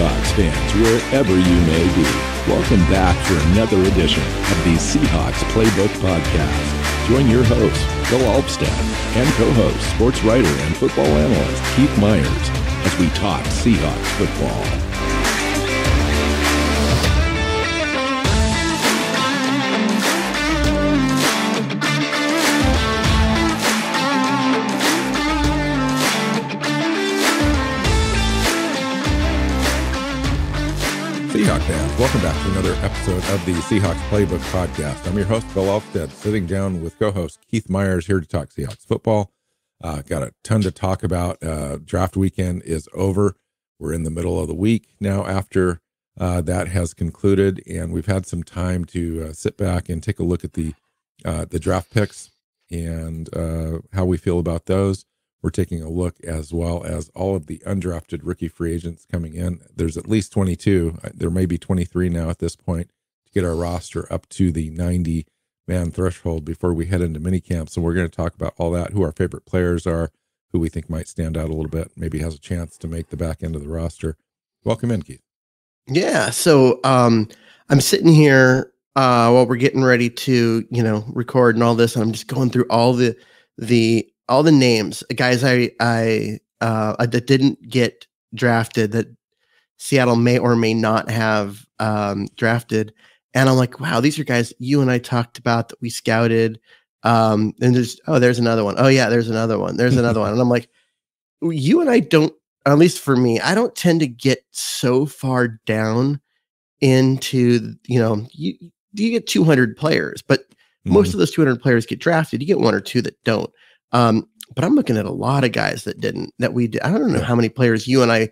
Seahawks fans, wherever you may be. Welcome back for another edition of the Seahawks Playbook podcast. Join your host, Bill Alvstad, and co-host, sports writer and football analyst Keith Myers, as we talk Seahawks football. Seahawks fans, welcome back to another episode of the Seahawks Playbook podcast. I'm your host, Bill Alvstad, sitting down with co-host Keith Myers here to talk Seahawks football. Got a ton to talk about. Draft weekend is over. We're in the middle of the week now after that has concluded, and we've had some time to sit back and take a look at the draft picks and how we feel about those. We're taking a look as well as all of the undrafted rookie free agents coming in. There's at least 22. There may be 23 now at this point to get our roster up to the 90-man threshold before we head into minicamp. So we're going to talk about all that, who our favorite players are, who we think might stand out a little bit, maybe has a chance to make the back end of the roster. Welcome in, Keith. Yeah. So I'm sitting here while we're getting ready to, record and all this, and I'm just going through all the names, guys that didn't get drafted that Seattle may or may not have drafted. And I'm like, wow, these are guys you and I talked about that we scouted. And there's another one. Oh yeah, there's another one. There's another one. And I'm like, you and I don't, at least for me, I don't tend to get so far down into, you get 200 players, but most of those 200 players get drafted. You get one or two that don't. But I'm looking at a lot of guys that we did. I don't know how many players you and I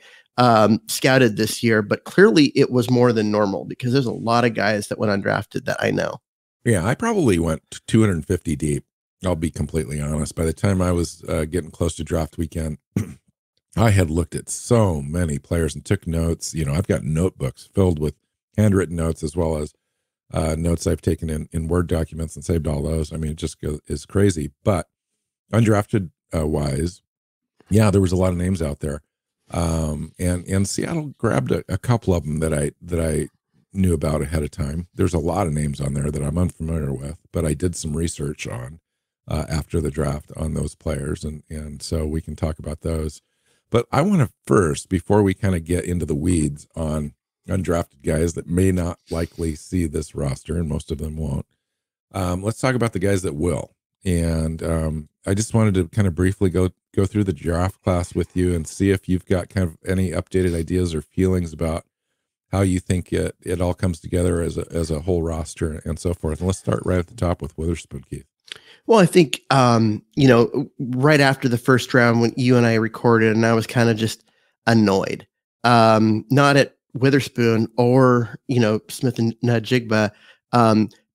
scouted this year, but clearly it was more than normal because there's a lot of guys that went undrafted that I know. Yeah, I probably went 250 deep. I'll be completely honest. By the time I was getting close to draft weekend, I had looked at so many players and took notes. I've got notebooks filled with handwritten notes as well as notes I've taken in Word documents and saved all those. I mean, it just is crazy. But undrafted wise, yeah, there was a lot of names out there. And Seattle grabbed a couple of them that I knew about ahead of time. There's a lot of names on there that I'm unfamiliar with, but I did some research on after the draft on those players. And so we can talk about those. But I want to first, before we kind of get into the weeds on undrafted guys that may not likely see this roster, and most of them won't, let's talk about the guys that will. And I just wanted to kind of briefly go through the draft class with you and see if you've got kind of any updated ideas or feelings about how you think it all comes together as a whole roster and so forth. And let's start right at the top with Witherspoon, Keith. Well, I think, right after the first round when you and I recorded, and I was kind of just annoyed, not at Witherspoon or, Smith and Najigba,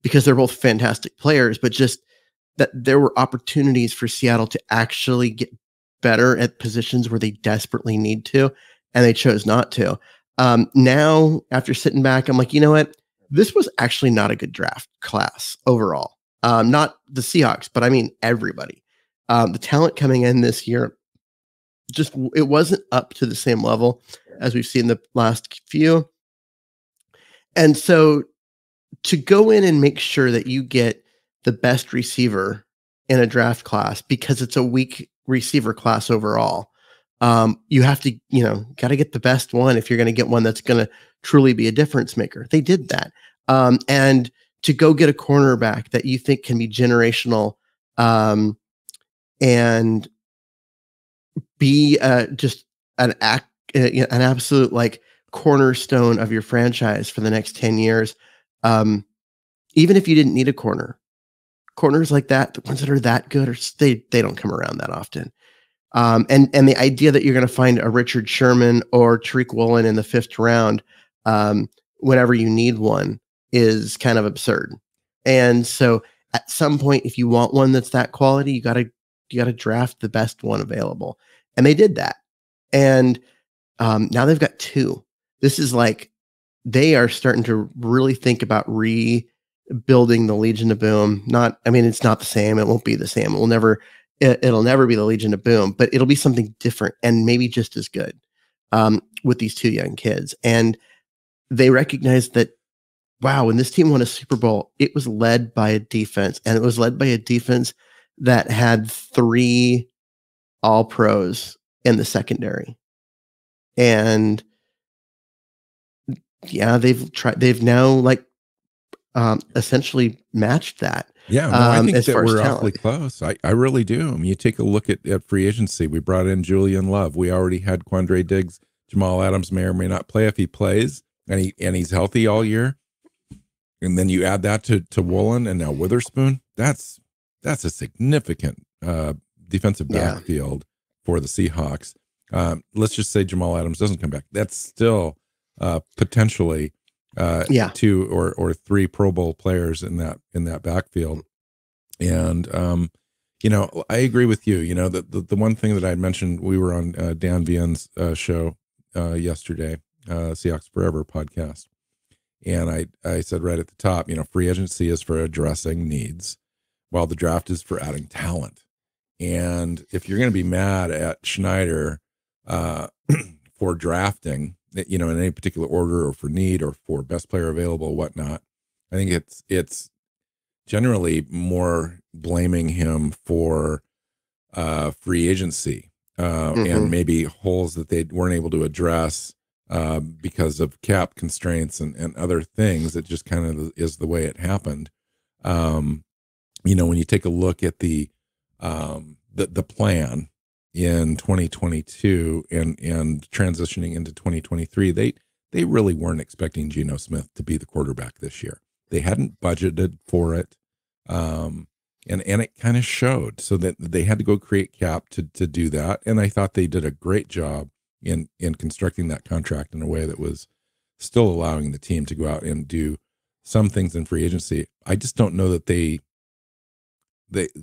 because they're both fantastic players, but just that there were opportunities for Seattle to actually get better at positions where they desperately need to, and they chose not to. Now, after sitting back, I'm like, you know what? This was actually not a good draft class overall. Not the Seahawks, but I mean everybody. The talent coming in this year, it wasn't up to the same level as we've seen the last few. And so to go in and make sure that you get the best receiver in a draft class, because it's a weak receiver class overall, you have to, got to get the best one if you're going to get one that's going to truly be a difference maker. They did that. And to go get a cornerback that you think can be generational, and be just an absolute like cornerstone of your franchise for the next 10 years. Even if you didn't need a corners like that, the ones that are that good, they don't come around that often. And the idea that you're going to find a Richard Sherman or Tariq Woolen in the 5th round, whenever you need one, is kind of absurd. And so at some point, if you want one that's that quality, you got to draft the best one available. And they did that. And now they've got 2. This is like, they are starting to really think about rebuilding the Legion of Boom. It's not the same. It won't be the same. It'll never be the Legion of Boom, but it'll be something different and maybe just as good. with these two young kids. And they recognized that, wow, when this team won a Super Bowl, it was led by a defense, and it was led by a defense that had 3 All-Pros in the secondary. And yeah, they've now like essentially matched that. Yeah, no, I think as that far as we're awfully talent. close. I really do. I mean, you take a look at free agency. We brought in Julian Love. We already had Quandre Diggs. Jamal Adams may or may not play. If he plays and he's healthy all year, and then you add that to Woolen and now Witherspoon, that's a significant defensive Yeah. backfield for the Seahawks. Let's just say Jamal Adams doesn't come back. That's still potentially 2 or 3 Pro Bowl players in that backfield. And I agree with you. The one thing that I mentioned, we were on Dan Vian's show yesterday, Seahawks Forever podcast, and I said right at the top, free agency is for addressing needs, while the draft is for adding talent. And if you're going to be mad at Schneider for drafting, in any particular order or for need or for best player available, whatnot, I think it's generally more blaming him for free agency and maybe holes that they weren't able to address because of cap constraints and other things. It just kind of is the way it happened. When you take a look at the plan in 2022 and transitioning into 2023, they really weren't expecting Geno Smith to be the quarterback this year. They hadn't budgeted for it. And it kind of showed, so that they had to go create cap to do that. And I thought they did a great job in constructing that contract in a way that was still allowing the team to go out and do some things in free agency. I just don't know that they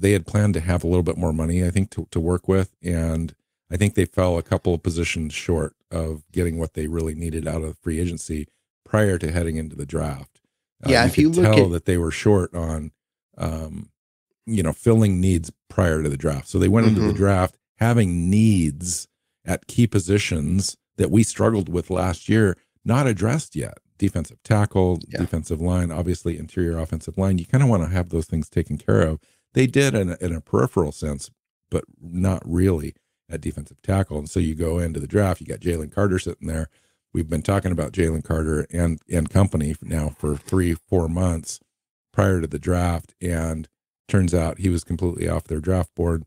had planned to have a little bit more money, I think, to work with. And I think they fell a couple of positions short of getting what they really needed out of free agency prior to heading into the draft. If you you could look tell at that they were short on, filling needs prior to the draft. So they went into the draft having needs at key positions that we struggled with last year, not addressed yet. Defensive tackle, defensive line, obviously interior offensive line. You kind of want to have those things taken care of. They did in a peripheral sense, but not really at defensive tackle. And so you go into the draft, you got Jalen Carter sitting there. We've been talking about Jalen Carter and company now for 3-4 months prior to the draft, and turns out he was completely off their draft board,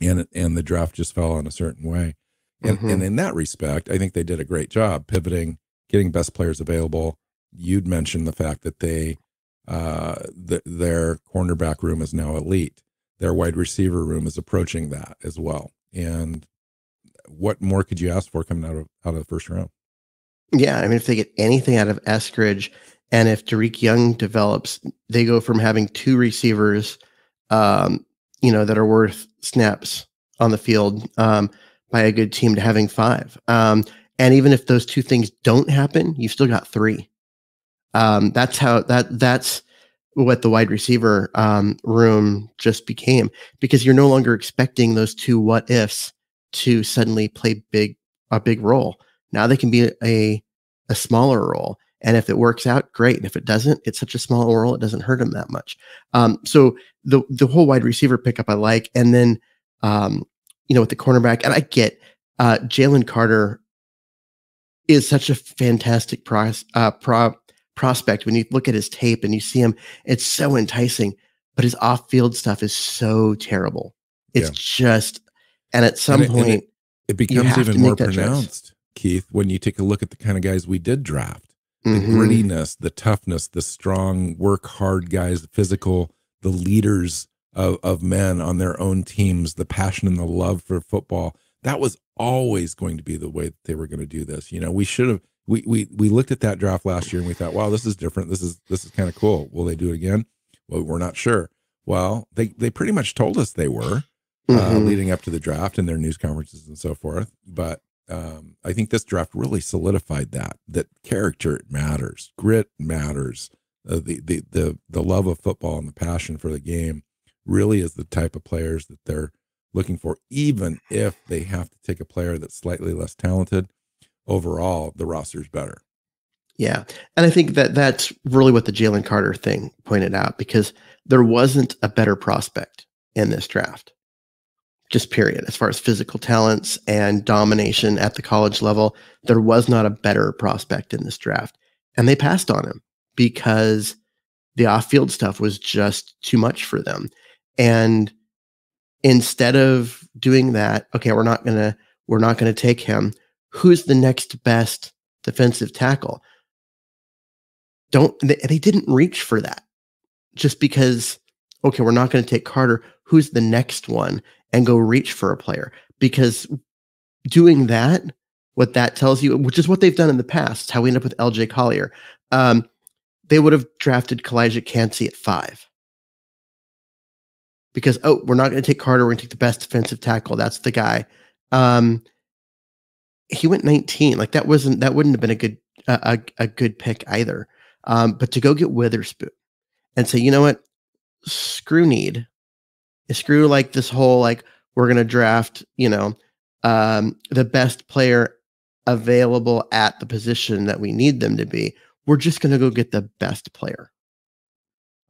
and the draft just fell in a certain way. And in that respect, I think they did a great job pivoting, getting best players available. You'd mentioned the fact that their cornerback room is now elite. Their wide receiver room is approaching that as well. And what more could you ask for coming out of the first round? Yeah, I mean, if they get anything out of Eskridge, and if Tariq Young develops, they go from having 2 receivers, that are worth snaps on the field by a good team to having 5. And even if those 2 things don't happen, you've still got 3. That's what the wide receiver room just became, because you're no longer expecting those 2 what ifs to suddenly play a big role. Now they can be a smaller role. And if it works out, great. And if it doesn't, it's such a small role, it doesn't hurt them that much. So the whole wide receiver pickup I like. And then, with the cornerback, and I get Jalen Carter is such a fantastic prospect. When you look at his tape and you see him, it's so enticing, but his off-field stuff is so terrible. It's just, and at some point, it becomes even more pronounced, Keith, when you take a look at the kind of guys we did draft. The grittiness, the toughness, the strong, work hard guys, the physical, the leaders of men on their own teams, the passion and the love for football. That was always going to be the way that they were going to do this. We should have, we looked at that draft last year and we thought, wow, this is different. This is kind of cool. Will they do it again? Well, we're not sure. Well, they pretty much told us they were leading up to the draft in their news conferences and so forth. But I think this draft really solidified that character matters, grit matters, the love of football and the passion for the game really is the type of players that they're looking for, even if they have to take a player that's slightly less talented. overall the roster's better. Yeah. And I think that that's really what the Jalen Carter thing pointed out, because there wasn't a better prospect in this draft. Just period. As far as physical talents and domination at the college level, there was not a better prospect in this draft. And they passed on him because the off-field stuff was just too much for them. And instead of doing that, okay, we're not gonna take him. Who's the next best defensive tackle? They didn't reach for that just because, okay, we're not going to take Carter. Who's the next one? And go reach for a player, because doing that, what that tells you, which is what they've done in the past, how we end up with LJ Collier. They would have drafted Kalijah Cansey at 5 because, we're not going to take Carter. We're going to take the best defensive tackle. That's the guy. He went 19. Like that wouldn't have been a good pick either. But to go get Witherspoon and say, you know what, screw need, screw like this whole, like, we're going to draft, the best player available at the position that we need them to be. We're just going to go get the best player.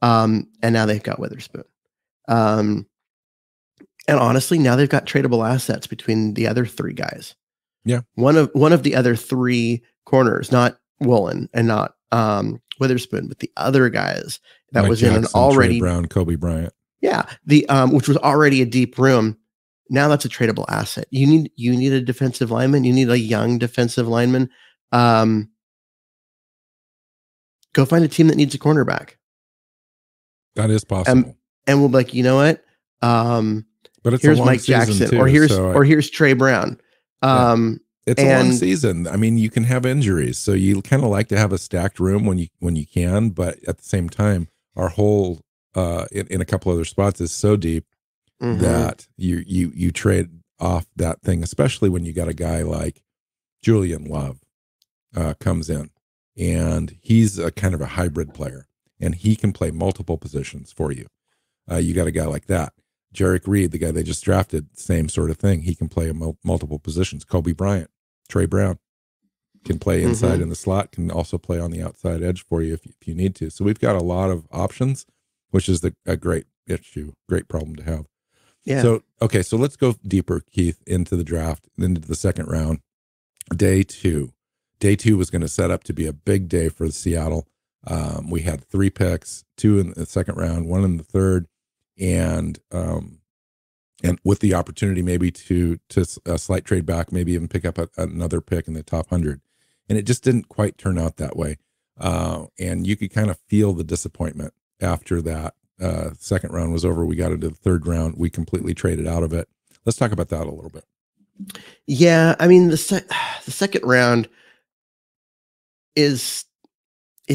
And now they've got Witherspoon. And honestly, now they've got tradable assets between the other 3 guys. Yeah. One of the other 3 corners, not Woolen and not Witherspoon, but the other guys that Mike was Jackson, in an already Trey Brown, Kobe Bryant. Yeah, which was already a deep room. Now that's a tradable asset. You need a defensive lineman. You need a young defensive lineman. Go find a team that needs a cornerback. That is possible. And we'll be like, you know what? But it's here's a long Mike Jackson, too, or here's Trey Brown. It's a long season. I mean, you can have injuries, so you kind of like to have a stacked room when you can. But at the same time, our whole in a couple other spots is so deep that you trade off that thing, especially when you got a guy like Julian Love comes in, and he's a kind of a hybrid player, and he can play multiple positions for you. You got a guy like that. Jarek Reed, the guy they just drafted, same sort of thing. He can play multiple positions. Kobe Bryant, Trey Brown can play inside in the slot, can also play on the outside edge for you if you need to. So we've got a lot of options, which is a great issue, great problem to have. Yeah. So, okay, so let's go deeper, Keith, into the draft, into the second round. Day 2. Day 2 was going to set up to be a big day for Seattle. We had 3 picks, 2 in the second round, 1 in the third, and with the opportunity maybe to a slight trade back, maybe even pick up another pick in the top 100. And it just didn't quite turn out that way. And you could kind of feel the disappointment after that second round was over. We got into the third round. We completely traded out of it. Let's talk about that a little bit. Yeah, I mean, the second round it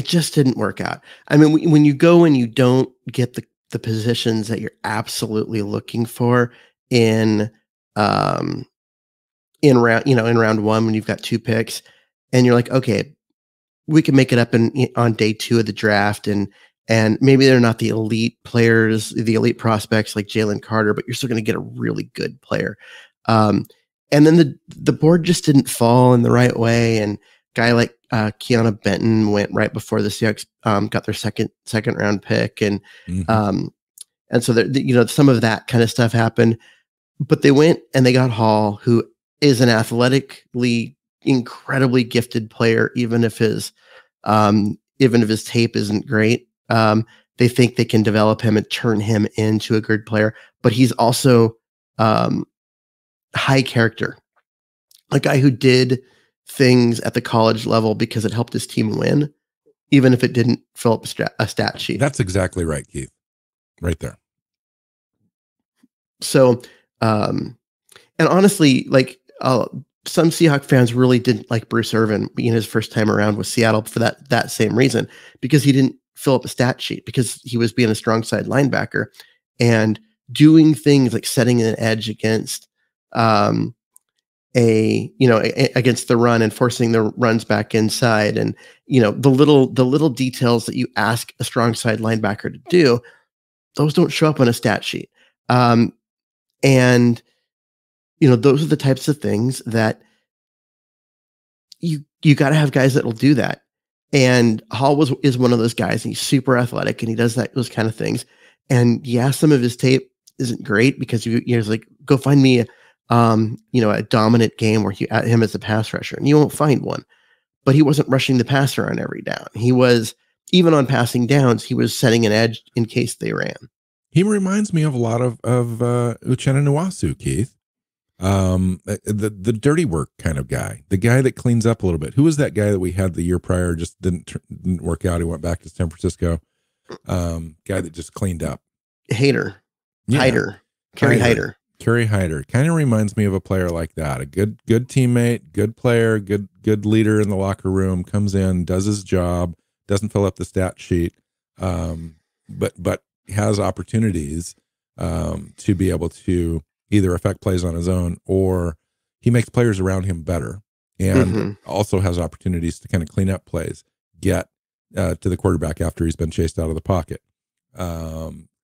just didn't work out. I mean, when you go and you don't get the positions that you're absolutely looking for in round 1, when you've got 2 picks, and you're like, okay, we can make it up on day 2 of the draft, and maybe they're not the elite players, the elite prospects like Jalen Carter, but you're still going to get a really good player. And then the board just didn't fall in the right way, and guy like Keanu Benton went right before the Seahawks got their second round pick, and so some of that kind of stuff happened. But they went and they got Hall, who is an athletically incredibly gifted player, even if his tape isn't great. They think they can develop him and turn him into a good player, but he's also high character, a guy who did things at the college level because it helped his team win, even if it didn't fill up a stat sheet. That's exactly right, Keith. Right there. So, and honestly, like some Seahawks fans really didn't like Bruce Irvin being his first time around with Seattle for that same reason, because he didn't fill up a stat sheet, because he was being a strong side linebacker and doing things like setting an edge against against the run and forcing the runs back inside, and the little details that you ask a strong side linebacker to do, those don't show up on a stat sheet. And those are the types of things that you got to have guys that will do that. And Hall is one of those guys, and he's super athletic, and he does those kind of things. And yeah, some of his tape isn't great because you're like, go find me a dominant game where you at him as a pass rusher, and you won't find one. But he wasn't rushing the passer on every down. He was, even on passing downs, he was setting an edge in case they ran. He reminds me of a lot of Uchenna Nwasu, Keith. The dirty work kind of guy, the guy that cleans up a little bit. Who was that guy that we had the year prior, just didn't work out? He went back to San Francisco. Guy that just cleaned up. Hyder. Kerry Hyder. Kerry Hyder kind of reminds me of a player like that. A good teammate, good player, good leader in the locker room, comes in, does his job, doesn't fill up the stat sheet, but has opportunities to be able to either affect plays on his own, or he makes players around him better, and also has opportunities to kind of clean up plays, get to the quarterback after he's been chased out of the pocket,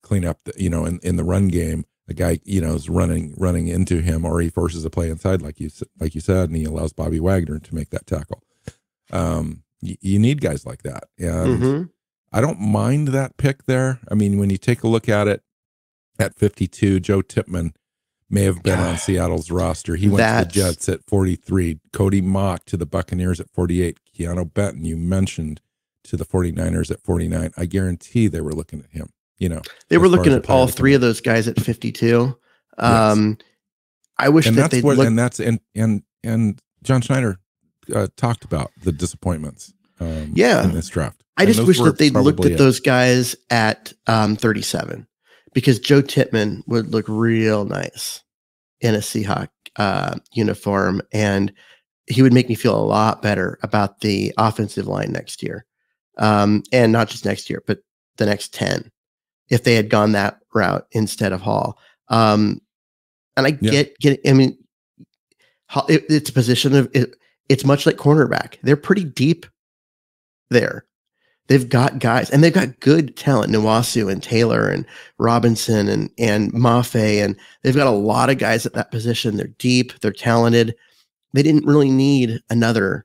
clean up in the run game. The guy, is running into him, or he forces a play inside, like you said, and he allows Bobby Wagner to make that tackle. You need guys like that, and I don't mind that pick there. I mean, when you take a look at it, at 52, Joe Tippmann may have been on Seattle's roster. He went to the Jets at 43. Cody Mock to the Buccaneers at 48. Keanu Benton, you mentioned, to the 49ers at 49. I guarantee they were looking at him. They were looking at all three of those guys at 52. Yes. I wish that they'd look. And John Schneider talked about the disappointments in this draft. I just wish that they'd looked at those guys at 37, because Joe Tippmann would look real nice in a Seahawk uniform, and he would make me feel a lot better about the offensive line next year. And not just next year, but the next 10, if they had gone that route instead of Hall. And I get, I mean, it's a position of, it's much like cornerback. They're pretty deep there. They've got guys, and they've got good talent, Nwasu and Taylor and Robinson and Mafe, and they've got a lot of guys at that position. They're deep, they're talented. They didn't really need another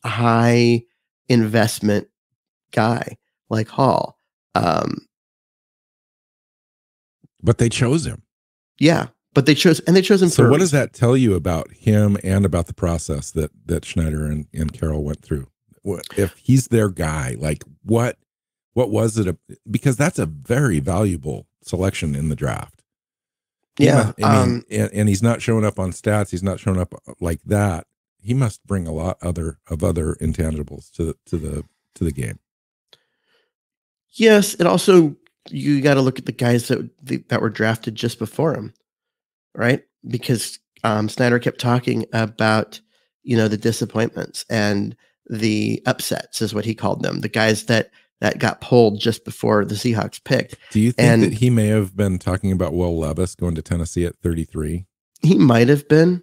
high investment guy like Hall. But they chose him. Yeah, but they chose him. So what does that tell you about him and about the process that Schneider and Carroll went through? If he's their guy, like what was it? Because that's a very valuable selection in the draft. Yeah. And he's not showing up on stats. He's not showing up like that. He must bring a lot of other intangibles to the game. Yes. It also, you got to look at the guys that were drafted just before him, right? Because Snyder kept talking about, the disappointments and the upsets, is what he called them. The guys that got pulled just before the Seahawks picked. Do you think that he may have been talking about Will Levis going to Tennessee at 33? He might have been,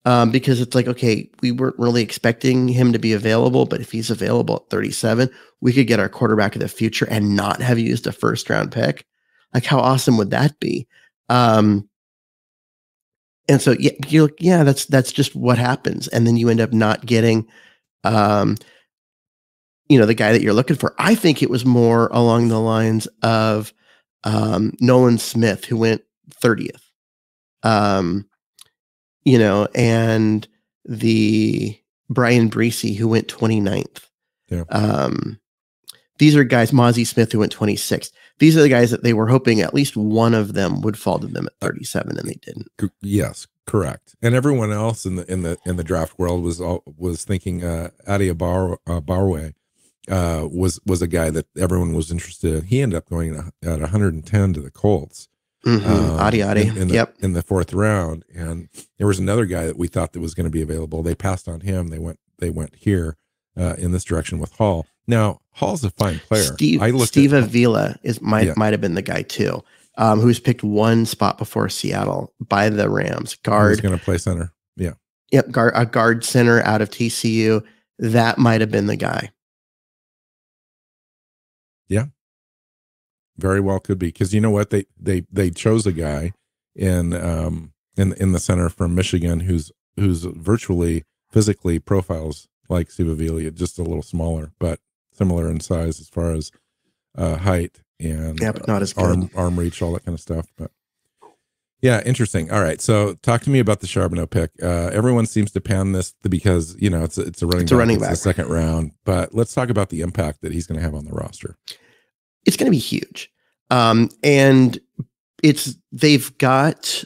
because it's like, okay, we weren't really expecting him to be available, but if he's available at 37, we could get our quarterback of the future and not have used a first round pick. Like, how awesome would that be? And so, you're like, that's just what happens. And then you end up not getting, the guy that you're looking for. I think it was more along the lines of Nolan Smith, who went 30th. And the Brian Breesy, who went 29th. Yeah. These are guys, Mozzie Smith, who went 26th. These are the guys that they were hoping at least one of them would fall to them at 37, and they didn't. Yes, correct. And everyone else in the draft world was thinking Adia Barwe was a guy that everyone was interested in. He ended up going at 110 to the Colts. Adi. In the fourth round, and there was another guy that we thought that was going to be available. They passed on him. They went here in this direction with Hall. Now Hall's a fine player. Steve Avila might have been the guy too, who was picked one spot before Seattle by the Rams. Guard, he's going to play center. Yeah. Yep. A guard center out of TCU. That might have been the guy. Yeah. Very well could be, because you know what, they chose a guy in the center from Michigan who's virtually physically profiles like Suvavilia, just a little smaller, but similar in size as far as height and but not as good. arm reach, all that kind of stuff. But yeah, interesting. All right, so talk to me about the Charbonneau pick. Everyone seems to pan this because it's a running back. It's the second round, but let's talk about the impact that he's going to have on the roster. It's going to be huge, and they've got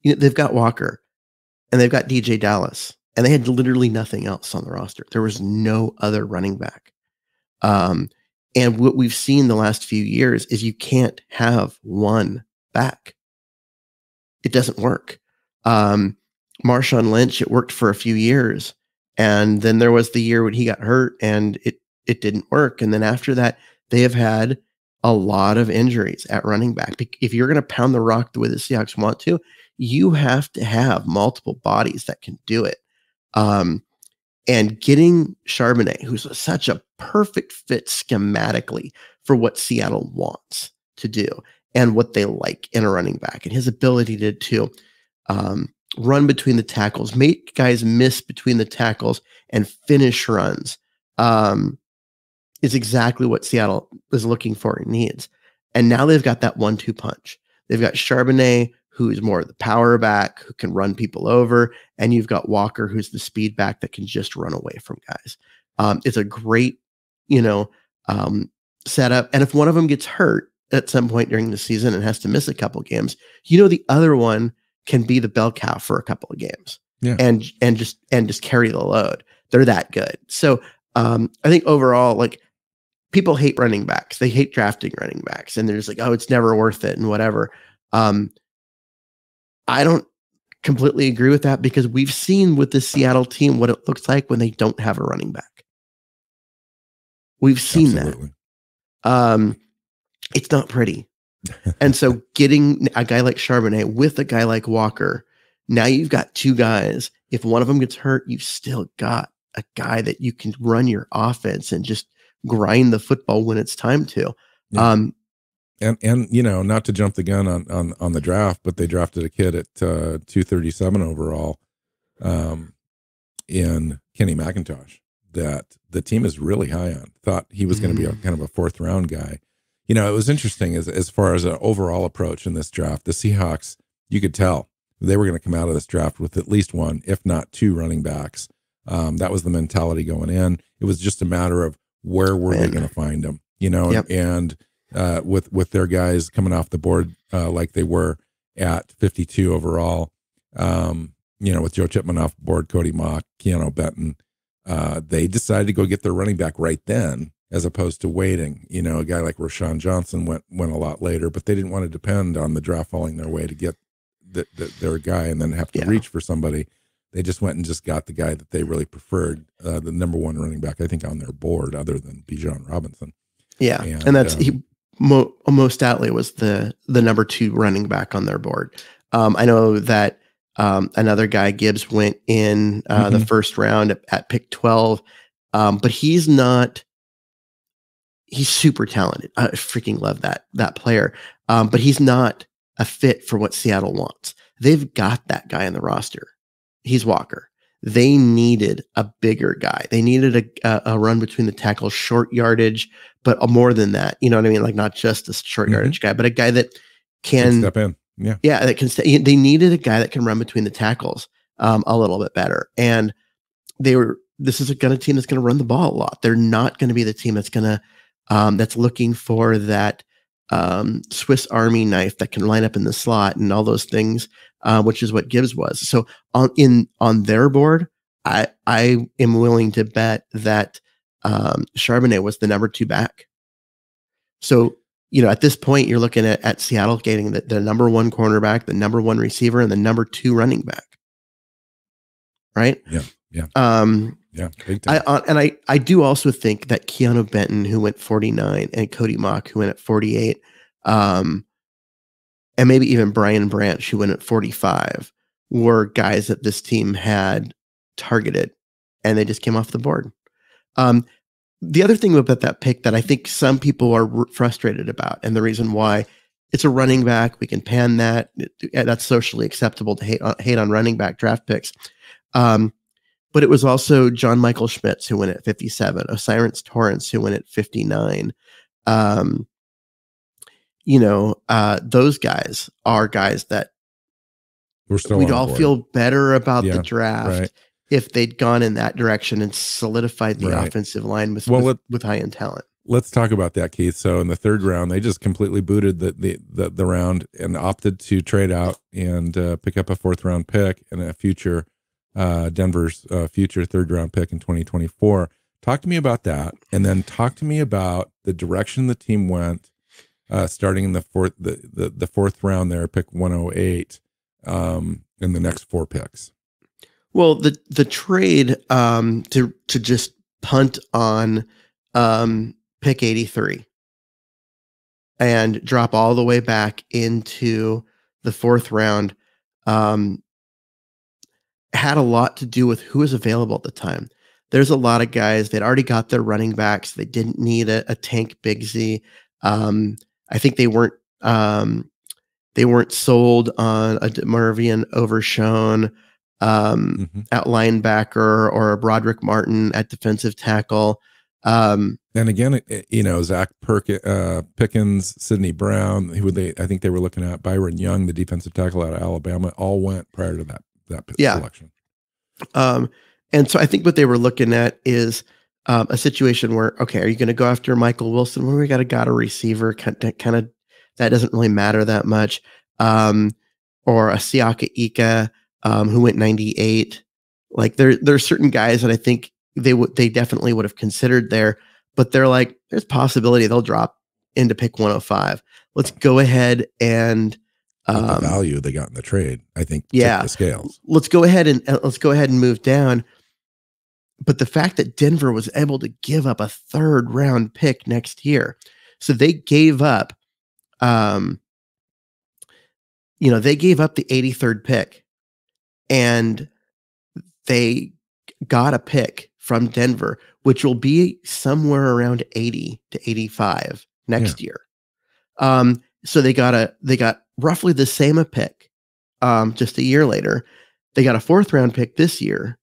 they've got Walker, and they've got DJ Dallas, and they had literally nothing else on the roster. There was no other running back. And what we've seen the last few years is you can't have one back. It doesn't work. Marshawn Lynch, it worked for a few years. And then there was the year when he got hurt and it didn't work. And then after that, they have had a lot of injuries at running back. If you're going to pound the rock the way the Seahawks want to, you have to have multiple bodies that can do it. And getting Charbonnet, who's such a perfect fit schematically for what Seattle wants to do and what they like in a running back, and his ability to run between the tackles, make guys miss between the tackles and finish runs, is exactly what Seattle is looking for and needs. And now they've got that 1-2 punch. They've got Charbonnet, who's more of the power back, who can run people over, and you've got Walker, who's the speed back that can just run away from guys. It's a great, setup. And if one of them gets hurt at some point during the season and has to miss a couple games, the other one can be the bell cow for a couple of games, and just carry the load. They're that good. So I think overall, like, people hate running backs. They hate drafting running backs, and they're just like, oh, it's never worth it and whatever. I don't completely agree with that, because we've seen with the Seattle team what it looks like when they don't have a running back. We've seen that. It's not pretty. And so getting a guy like Charbonnet with a guy like Walker, now you've got two guys. If one of them gets hurt, you've still got a guy that you can run your offense and just grind the football when it's time to. Yeah. And not to jump the gun on the draft, but they drafted a kid at 237 overall in Kenny McIntosh that the team is really high on. Thought he was going to be a kind of a fourth round guy. It was interesting as far as an overall approach in this draft. The Seahawks, you could tell they were going to come out of this draft with at least one, if not two running backs. That was the mentality going in. It was just a matter of where were they going to find them, and with their guys coming off the board like they were at 52 overall, with Joe Chipman off the board, Cody Mock, Keanu Benton, they decided to go get their running back right then, as opposed to waiting. A guy like Rashawn Johnson went a lot later, but they didn't want to depend on the draft falling their way to get their guy and then have to reach for somebody. They just went and just got the guy that they really preferred, the number one running back, I think, on their board, other than Bijan Robinson. Yeah, and that's most stoutly was the number two running back on their board. I know that another guy, Gibbs, went in the first round at pick 12, but he's super talented. I freaking love that player, but he's not a fit for what Seattle wants. They've got that guy in the roster. He's Walker. They needed a bigger guy. They needed a run between the tackles, short yardage, but more than that. You know what I mean? Like, not just a short yardage guy, but a guy that can step in. Yeah, that can stay. They needed a guy that can run between the tackles a little bit better. And this is a team that's going to run the ball a lot. They're not going to be the team that's going to that's looking for that Swiss Army knife that can line up in the slot and all those things, which is what Gibbs was. So on their board, I am willing to bet that Charbonnet was the number two back. So, at this point, you're looking at Seattle getting the number one cornerback, the number one receiver, and the number two running back. Right? Yeah. Yeah. Big time. I do also think that Keanu Benton, who went 49, and Cody Mock, who went at 48, and maybe even Brian Branch, who went at 45, were guys that this team had targeted, and they just came off the board. The other thing about that pick that I think some people are frustrated about, and the reason why, it's a running back, we can pan that. That's socially acceptable to hate on running back draft picks. But but it was also John Michael Schmitz who went at 57, Osiris Torrance who went at 59. Those guys are guys that we'd all feel better about the draft if they'd gone in that direction and solidified the offensive line with high-end talent. Let's talk about that, Keith. So in the third round, they just completely booted the round and opted to trade out and pick up a fourth round pick and a future Denver's future third round pick in 2024. Talk to me about that, and then talk to me about the direction the team went starting in the fourth round there, pick 108, in the next four picks. Well, the trade to just punt on pick 83 and drop all the way back into the fourth round had a lot to do with who was available at the time. There's a lot of guys that already got their running backs. They didn't need a Tank Bigsby. I think they weren't sold on a DeMarvion Overshown at linebacker or a Broderick Martin at defensive tackle. And again, Zach Pickens, Sidney Brown, I think they were looking at Byron Young, the defensive tackle out of Alabama, all went prior to that selection. And so I think what they were looking at is a situation where, okay, are you going to go after Michael Wilson? Well, we got a receiver, kind of that doesn't really matter that much. Or a Siaka Ika, who went 98. Like there's certain guys that I think they definitely would have considered there, but they're like, there's possibility they'll drop into pick 105. Let's go ahead and the value they got in the trade, I think, tipped the scales. Let's go ahead and move down. But the fact that Denver was able to give up a third round pick next year, so they gave up, they gave up the 83rd pick, and they got a pick from Denver, which will be somewhere around 80 to 85 next year. So they got roughly the same a pick. Just a year later, they got a fourth round pick this year,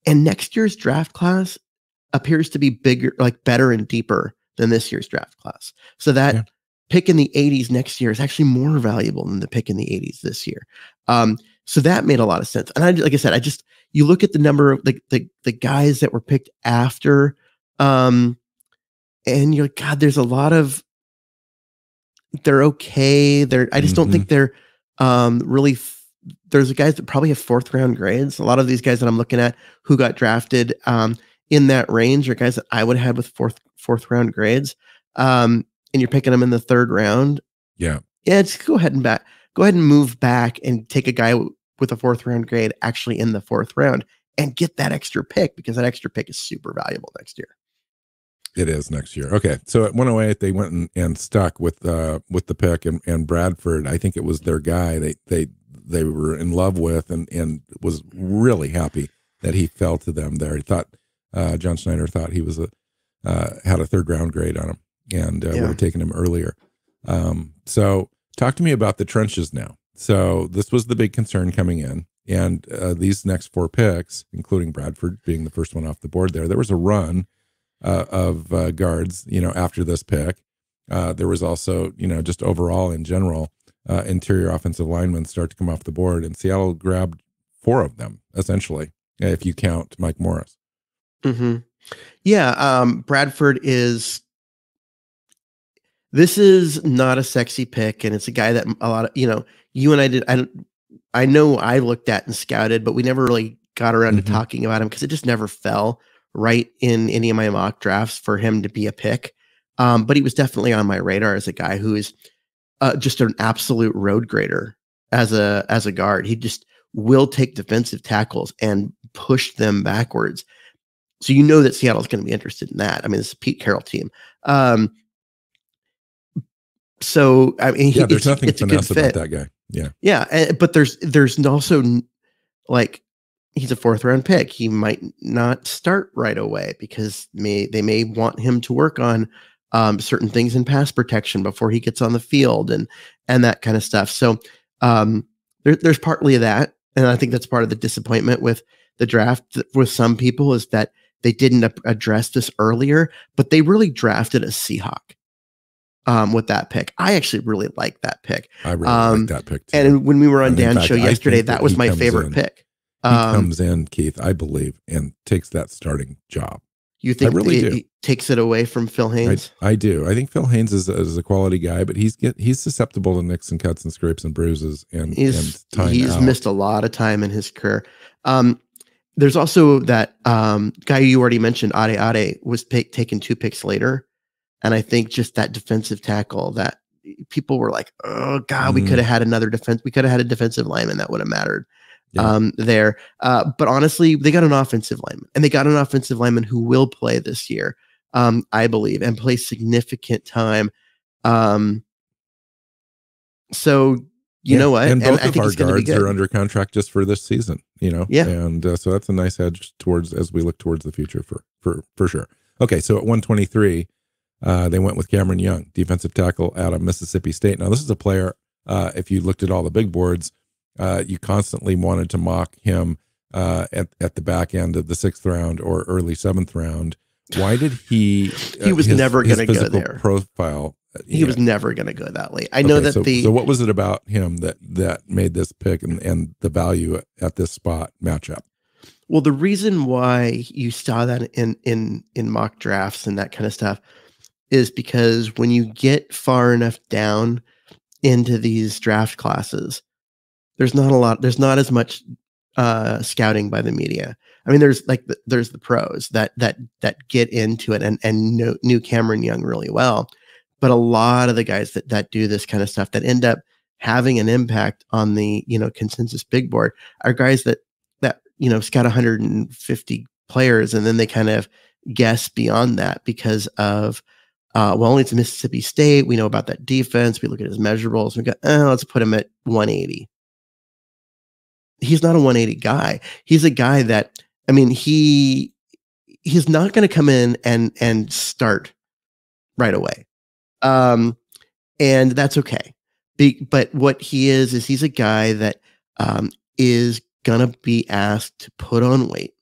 and next year's draft class appears to be bigger, like better and deeper than this year's draft class. So that pick in the 80s next year is actually more valuable than the pick in the 80s this year. So that made a lot of sense. And like I said, you look at the number of the guys that were picked after, and you're like, God, there's a lot of, they're okay. I just don't think they're really. There's guys that probably have fourth round grades. A lot of these guys that I'm looking at who got drafted in that range are guys that I would have had with fourth round grades. And you're picking them in the third round. Yeah. Just go ahead and move back and take a guy with a fourth round grade actually in the fourth round and get that extra pick, because that extra pick is super valuable next year. It is next year. Okay. So at 108, they went and stuck with the pick, and Bradford, I think it was their guy they were in love with, and was really happy that he fell to them there. He thought, John Schneider thought he was had a third round grade on him, and would have taken him earlier. So talk to me about the trenches now. So this was the big concern coming in, and these next four picks, including Bradford being the first one off the board there was a run of guards, after this pick. There was also, just overall in general, interior offensive linemen start to come off the board, and Seattle grabbed four of them, essentially, if you count Mike Morris. Mm-hmm. Yeah. Bradford this is not a sexy pick, and it's a guy that a lot of, you and I did, I know I looked at and scouted, but we never really got around to talking about him because it just never fell right in any of my mock drafts for him to be a pick. But he was definitely on my radar as a guy who is just an absolute road grader as a guard. He just will take defensive tackles and push them backwards. So that Seattle's going to be interested in that. I mean, this is a Pete Carroll team. So I mean, there's nothing finesse about that guy. But there's also, like, he's a fourth round pick. He might not start right away because they may want him to work on certain things in pass protection before he gets on the field and that kind of stuff. So there's partly of that, and I think that's part of the disappointment with the draft with some people is that they didn't address this earlier, but they really drafted a Seahawk with that pick. I actually really like that pick. I really like that pick too. And when we were on Dan's show yesterday, that was my favorite pick. He comes in, Keith, I believe, and takes that starting job. You think he takes it away from Phil Haynes? I do. I think Phil Haynes is a quality guy, but he's susceptible to nicks and cuts and scrapes and bruises, and he's missed a lot of time in his career. There's also that guy you already mentioned, Ade was taken 2 picks later, and I think just that defensive tackle that people were like, oh God, we could have had another defense. We could have had a defensive lineman that would have mattered. There. But honestly, they got an offensive lineman, and they got an offensive lineman who will play this year, I believe, and play significant time. So you know what? And both of our guards are under contract just for this season, and so that's a nice edge as we look towards the future for sure. Okay. So at 123, they went with Cameron Young, defensive tackle out of Mississippi State. Now this is a player, if you looked at all the big boards, you constantly wanted to mock him at the back end of the 6th round or early 7th round. Why did he was never going to go there. Profile. He was never going to go that late. I know that so what was it about him that made this pick and the value at this spot match up? Well, the reason why you saw that in mock drafts and that kind of stuff is because when you get far enough down into these draft classes, there's not as much scouting by the media. I mean, there's the pros that get into it and knew Cameron Young really well, but a lot of the guys that do this kind of stuff that end up having an impact on the consensus big board are guys that scout 150 players, and then they kind of guess beyond that because of it's Mississippi State. We know about that defense. We look at his measurables. We go, let's put him at 180. He's not a 180 guy. He's a guy that, he's not going to come in and start right away. And that's okay. But what he is he's a guy that is going to be asked to put on weight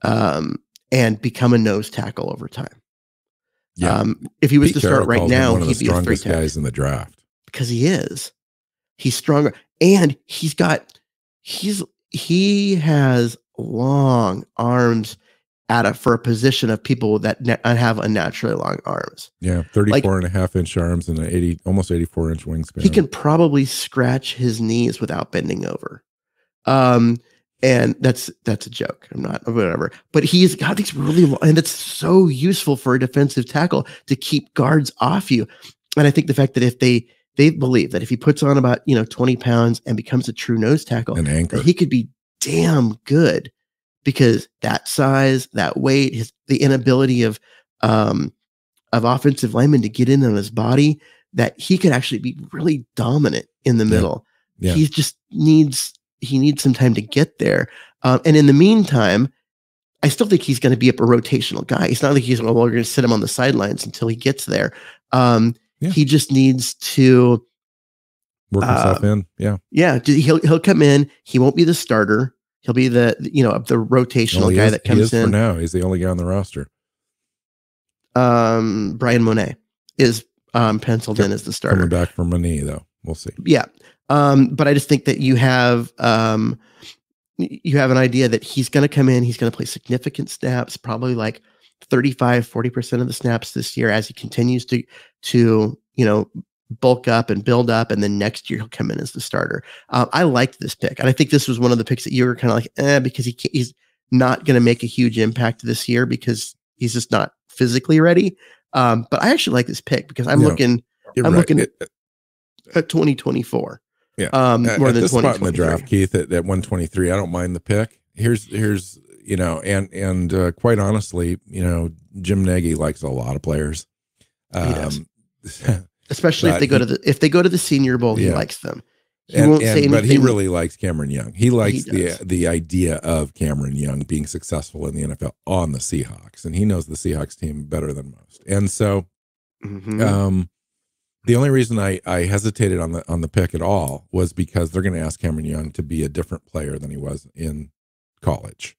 and become a nose tackle over time. Yeah. If he was to start right now, he'd be one of the strongest guys in the draft. Because he is. He's stronger. And he has long arms for a position of people that have unnaturally long arms. Yeah, 34.5-inch arms and almost 84-inch wingspan. He can probably scratch his knees without bending over. And that's a joke. I'm not, whatever. But he's got these really long, and it's so useful for a defensive tackle to keep guards off you. And I think the fact that if they believe that if he puts on about 20 pounds and becomes a true nose tackle, that he could be damn good, because that size, that weight, the inability of offensive linemen to get in on his body, that he could actually be really dominant in the middle. Yeah. He just needs some time to get there. And in the meantime, I still think he's going to be a rotational guy. It's not like we're going to sit him on the sidelines until he gets there. He just needs to work himself in. Yeah. Yeah. He'll come in. He won't be the starter. He'll be the rotational guy that comes in. For now, he's the only guy on the roster. Brian Monet is penciled in as the starter. Coming back from a knee, though. We'll see. Yeah. But I just think that you have an idea that he's going to come in. He's going to play significant snaps, probably like 35-40% of the snaps this year as he continues to bulk up and build up, and then next year he'll come in as the starter. I liked this pick, and I think this was one of the picks that you were kind of like, because he's not going to make a huge impact this year because he's just not physically ready. But I actually like this pick because I'm looking at 2024. Yeah, more at than this spot in the draft, Keith, at 123, I don't mind the pick. Here's and quite honestly, Jim Nagy likes a lot of players. He does. Especially if they go to the Senior Bowl, he likes them. He won't say anything. But he really likes Cameron Young. He likes the idea of Cameron Young being successful in the NFL on the Seahawks, and he knows the Seahawks team better than most. And so, the only reason I hesitated on the pick at all was because they're going to ask Cameron Young to be a different player than he was in college.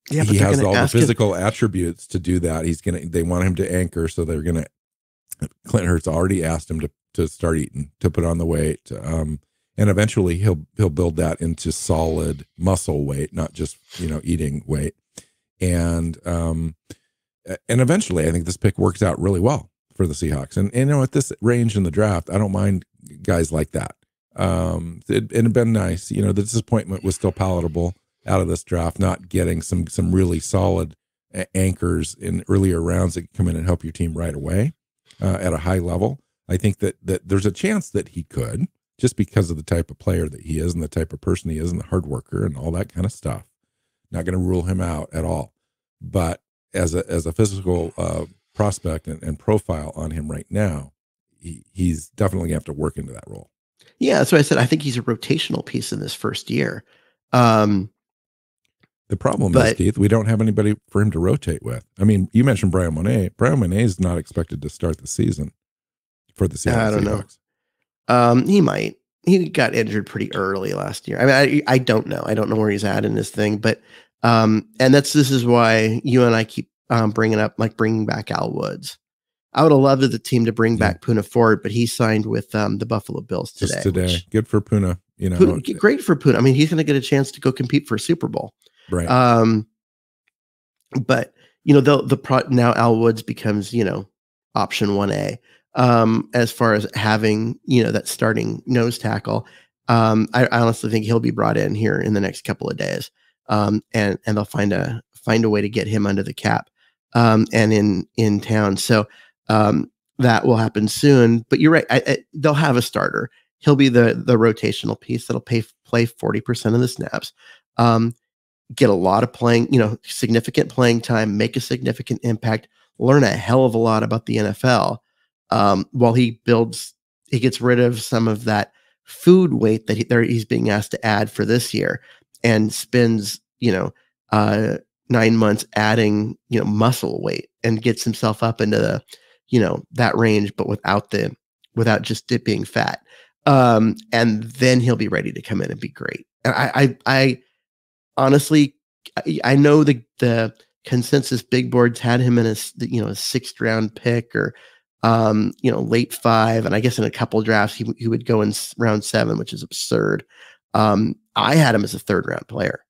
Yeah, but He they're has going to all the ask him. physical attributes to do that. They want him to anchor, so they're going to. Clint Hurts already asked him to start eating, to put on the weight, and eventually he'll build that into solid muscle weight, not just eating weight, and eventually I think this pick works out really well for the Seahawks. And at this range in the draft, I don't mind guys like that. It'd been nice. The disappointment was still palatable out of this draft, not getting some really solid anchors in earlier rounds that come in and help your team right away at a high level. I think that there's a chance that he could, just because of the type of player that he is and the type of person he is and the hard worker and all that kind of stuff. Not going to rule him out at all. But as a physical prospect and profile on him right now, he's definitely going to have to work into that role. Yeah, that's why I said I think he's a rotational piece in this first year. The problem is, Keith, we don't have anybody for him to rotate with. I mean, you mentioned Brian Monet. Brian Monet is not expected to start the season for the Seattle Seahawks. He might. He got injured pretty early last year. I mean, I don't know. I don't know where he's at in this thing, but and this is why you and I keep bringing back Al Woods. I would have loved the team to bring back Puna Ford, but he signed with the Buffalo Bills today. Just today. Good for Puna. Great for Puna. I mean, he's going to get a chance to go compete for a Super Bowl. Right. But now Al Woods becomes, option 1A. As far as having, that starting nose tackle. I honestly think he'll be brought in here in the next couple of days. And they'll find a way to get him under the cap, and in town. So, that will happen soon, but you're right. They'll have a starter. He'll be the rotational piece that'll play 40% of the snaps, get a lot of playing, significant playing time, make a significant impact, learn a hell of a lot about the NFL, while he gets rid of some of that food weight that he's being asked to add for this year, and spends, 9 months adding, muscle weight, and gets himself up into the, that range, but without just it being fat. And then he'll be ready to come in and be great. And I honestly, I know the consensus big boards had him in a 6th round pick, or late 5, and I guess in a couple drafts he would go in round 7, which is absurd. I had him as a 3rd round player,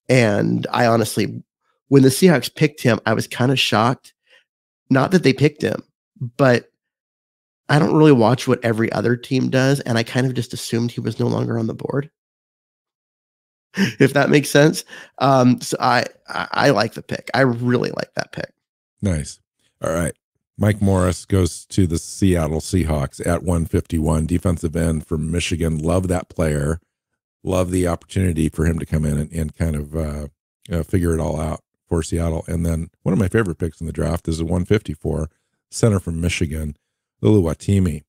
and I honestly, when the Seahawks picked him, I was kind of shocked. Not that they picked him, but I don't really watch what every other team does, and I kind of just assumed he was no longer on the board. If that makes sense. So I like the pick. I really like that pick. Nice. All right. Mike Morris goes to the Seattle Seahawks at 151, defensive end from Michigan. Love that player. Love the opportunity for him to come in and kind of figure it all out for Seattle. And then one of my favorite picks in the draft is a 154 center from Michigan, Lulu Watimi.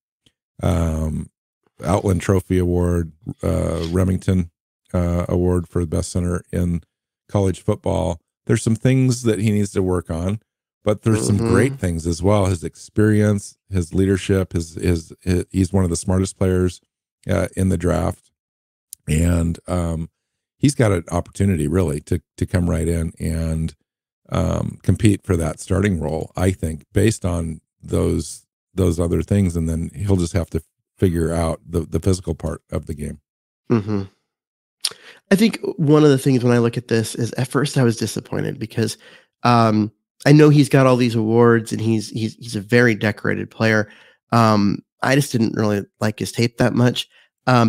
Outland Trophy Award, Remington Award for the best center in college football. There's some things that he needs to work on, but there's some great things as well. His experience, his leadership, he's one of the smartest players in the draft, and he's got an opportunity really to come right in and compete for that starting role, I think, based on those other things, and then he'll just have to figure out the physical part of the game. Mm-hmm. I think one of the things when I look at this is, at first I was disappointed because I know he's got all these awards and he's a very decorated player. I just didn't really like his tape that much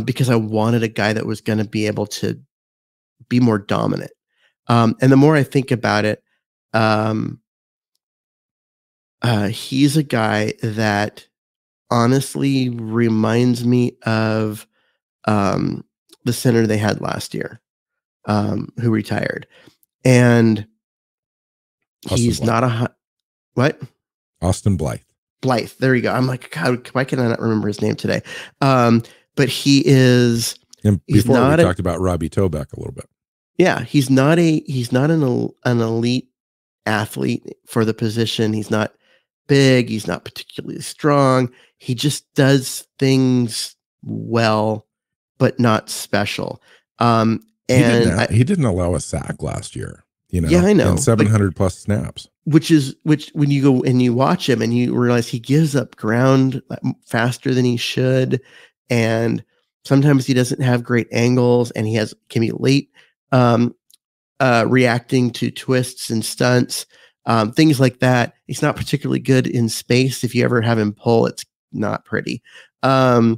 because I wanted a guy that was going to be able to be more dominant. And the more I think about it, he's a guy that honestly reminds me of the center they had last year, who retired. And he's not a what? Austin Blythe. Blythe. There you go. I'm like, God, why can I not remember his name today? But he is. And before we talked about Robbie Tobeck a little bit. Yeah, he's not an elite athlete for the position. He's not big. He's not particularly strong. He just does things well, but not special. And he didn't allow a sack last year, yeah, I know, and 700 plus snaps. Which when you go and you watch him and you realize he gives up ground faster than he should, and sometimes he doesn't have great angles, and can be late reacting to twists and stunts, things like that. He's not particularly good in space. If you ever have him pull, it's not pretty. So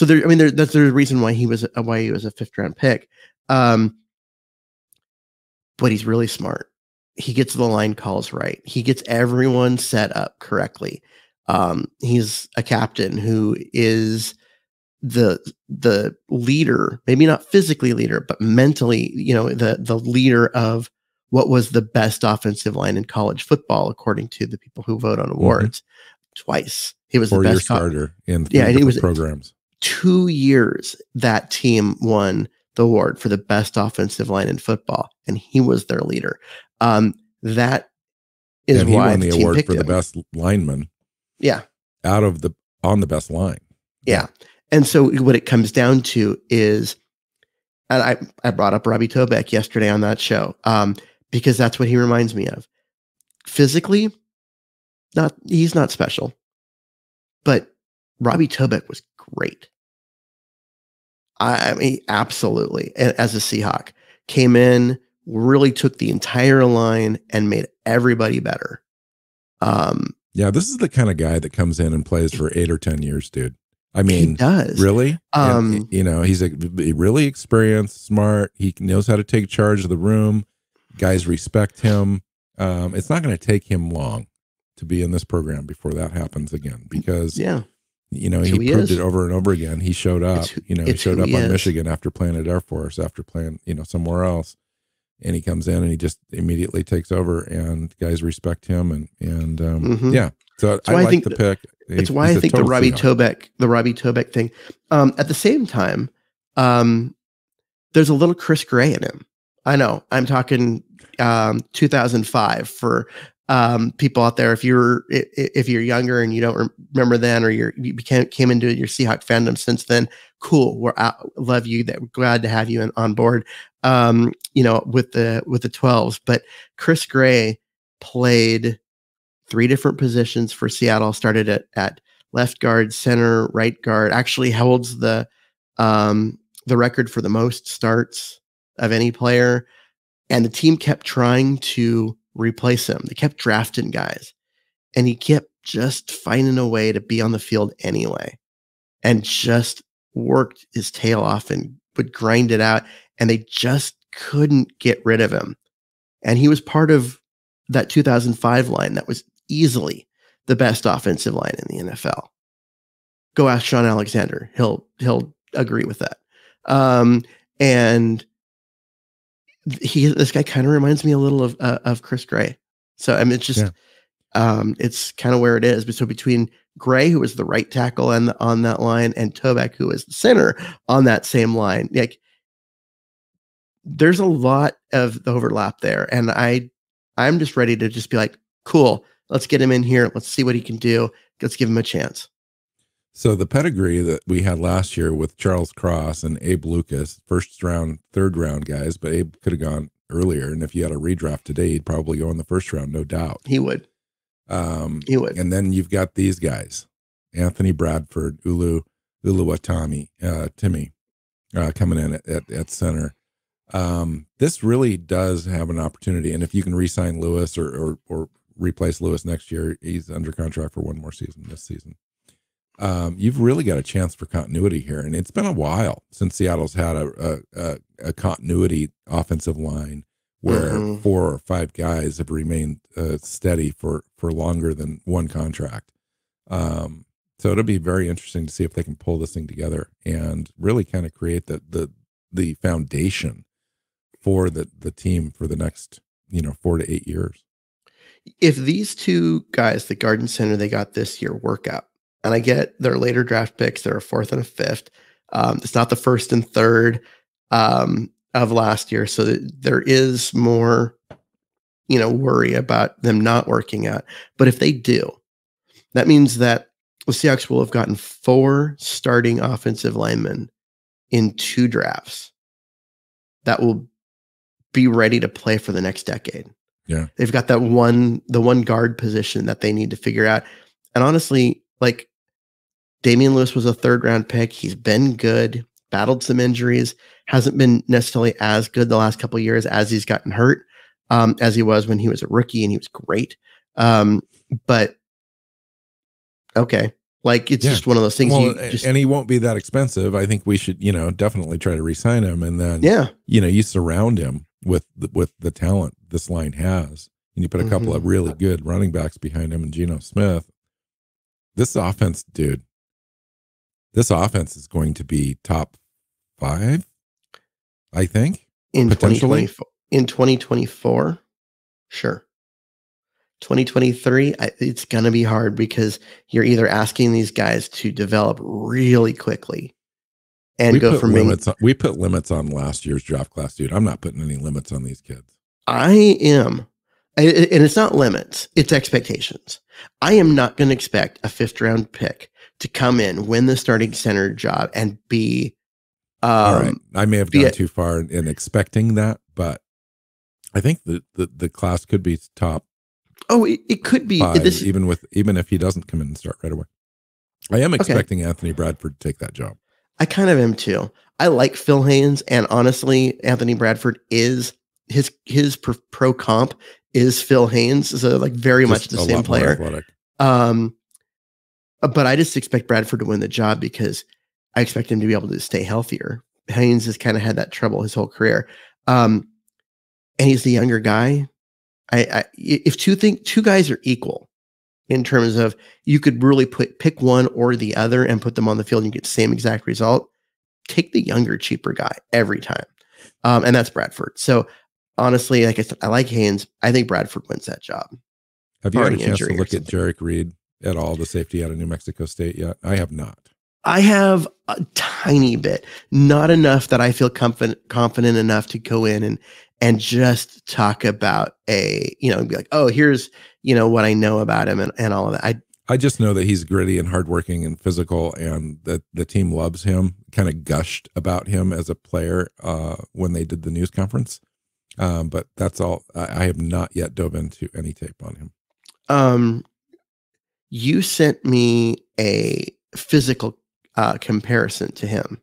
that's the reason why he was a 5th round pick. But he's really smart. He gets the line calls right. He gets everyone set up correctly. He's a captain who is the leader, maybe not physically leader, but mentally, the leader of what was the best offensive line in college football, according to the people who vote on awards. Twice. He was the best starter in 3 different programs. 2 years that team won the award for the best offensive line in football, and he was their leader. That is and he why won the team award picked for him. the best lineman. Yeah. On the best line. Yeah. And so what it comes down to is, and I brought up Robbie Tobeck yesterday on that show, because that's what he reminds me of. Physically, he's not special, but Robbie Tobeck was great. I mean, absolutely. As a Seahawk, came in, really took the entire line and made everybody better. Yeah, this is the kind of guy that comes in and plays for 8 or 10 years, dude. I mean, he does. Really? He's a really experienced, smart. He knows how to take charge of the room. Guys respect him. It's not going to take him long to be in this program before that happens again, because he proved it over and over again. He showed up. He showed up on Michigan after playing at Air Force, after playing somewhere else, and he comes in and he just immediately takes over, and guys respect him, yeah. So I like the pick. It's why I think the Robbie Tobeck thing. At the same time, there's a little Chris Gray in him. I know I'm talking 2005 for people out there. If you're younger and you don't remember then, or you came into your Seahawk fandom since then, cool. Love you. Glad to have you on board. With the 12s, but Chris Gray played 3 different positions for Seattle. Started at left guard, center, right guard. Actually holds the record for the most starts of any player. And the team kept trying to replace him. They kept drafting guys, and he kept just finding a way to be on the field anyway, and just worked his tail off and would grind it out. And they just couldn't get rid of him. And he was part of that 2005 line that was easily the best offensive line in the NFL. Go ask Sean Alexander. He'll agree with that. And this guy kind of reminds me a little of Chris Gray. So I mean, it's just it's kind of where it is. So between Gray, who was the right tackle on that line, and Tobeck, who is the center on that same line, like, there's a lot of overlap there. And I'm just ready to just be like, cool, let's get him in here. Let's see what he can do. Let's give him a chance. So the pedigree that we had last year with Charles Cross and Abe Lucas, 1st round, 3rd round guys, but Abe could have gone earlier. And if you had a redraft today, he'd probably go in the 1st round, no doubt. He would. He would. And then you've got these guys, Anthony Bradford, Uluwatimi, Timmy, coming in at center. This really does have an opportunity. And if you can re-sign Lewis or replace Lewis next year, he's under contract for 1 more season this season. You've really got a chance for continuity here. And it's been a while since Seattle's had a continuity offensive line where 4 or 5 guys have remained steady for longer than 1 contract. So it'll be very interesting to see if they can pull this thing together and really kind of create the foundation for the team for the next 4 to 8 years. If these 2 guys, the guard and center they got this year, work out, and I get their later draft picks, they're a 4th and a 5th. It's not the 1st and 3rd of last year, so there is more, worry about them not working out. But if they do, that means that the Seahawks will have gotten 4 starting offensive linemen in 2 drafts. that will be ready to play for the next decade. Yeah. They've got the one guard position that they need to figure out. And honestly, like Damian Lewis was a 3rd round pick. He's been good, battled some injuries, hasn't been necessarily as good the last couple of years as he's gotten hurt, as he was when he was a rookie, and he was great. But okay. Like it's just one of those things. And he won't be that expensive. I think we should, definitely try to re-sign him, and then, you surround him with the talent this line has, and you put a couple of really good running backs behind him and Geno Smith. This offense, dude, is going to be top 5, I think, in 2024. In 2024, sure. 2023, it's going to be hard because you're either asking these guys to develop really quickly and go from we put limits on last year's draft class, dude. I'm not putting any limits on these kids. I am. And it's not limits, it's expectations. I am not going to expect a 5th round pick to come in, win the starting center job, and be. All right. I may have gone too far in expecting that, but I think the class could be top. Oh, it could be 5, even if he doesn't come in and start right away. I am expecting Anthony Bradford to take that job. I kind of am too. I like Phil Haynes, and honestly, Anthony Bradford is his pro comp is Phil Haynes, so like very much the same player. But I just expect Bradford to win the job because I expect him to be able to stay healthier. Haynes has kind of had that trouble his whole career, and he's the younger guy. If two guys are equal in terms of you could really pick one or the other and put them on the field and you get the same exact result, take the younger, cheaper guy every time. And that's Bradford. So honestly, like I said, I like Haynes. I think Bradford wins that job. Have you had a chance to look at Jarek Reed at all, the safety out of New Mexico State yet? I have not. I have a tiny bit, not enough that I feel confident enough to go in and just talk about be like, oh, here's, what I know about him and all of that. I just know that he's gritty and hardworking and physical, and that the team loves him, kind of gushed about him as a player when they did the news conference. But that's all. I have not yet dove into any tape on him. You sent me a physical comparison to him.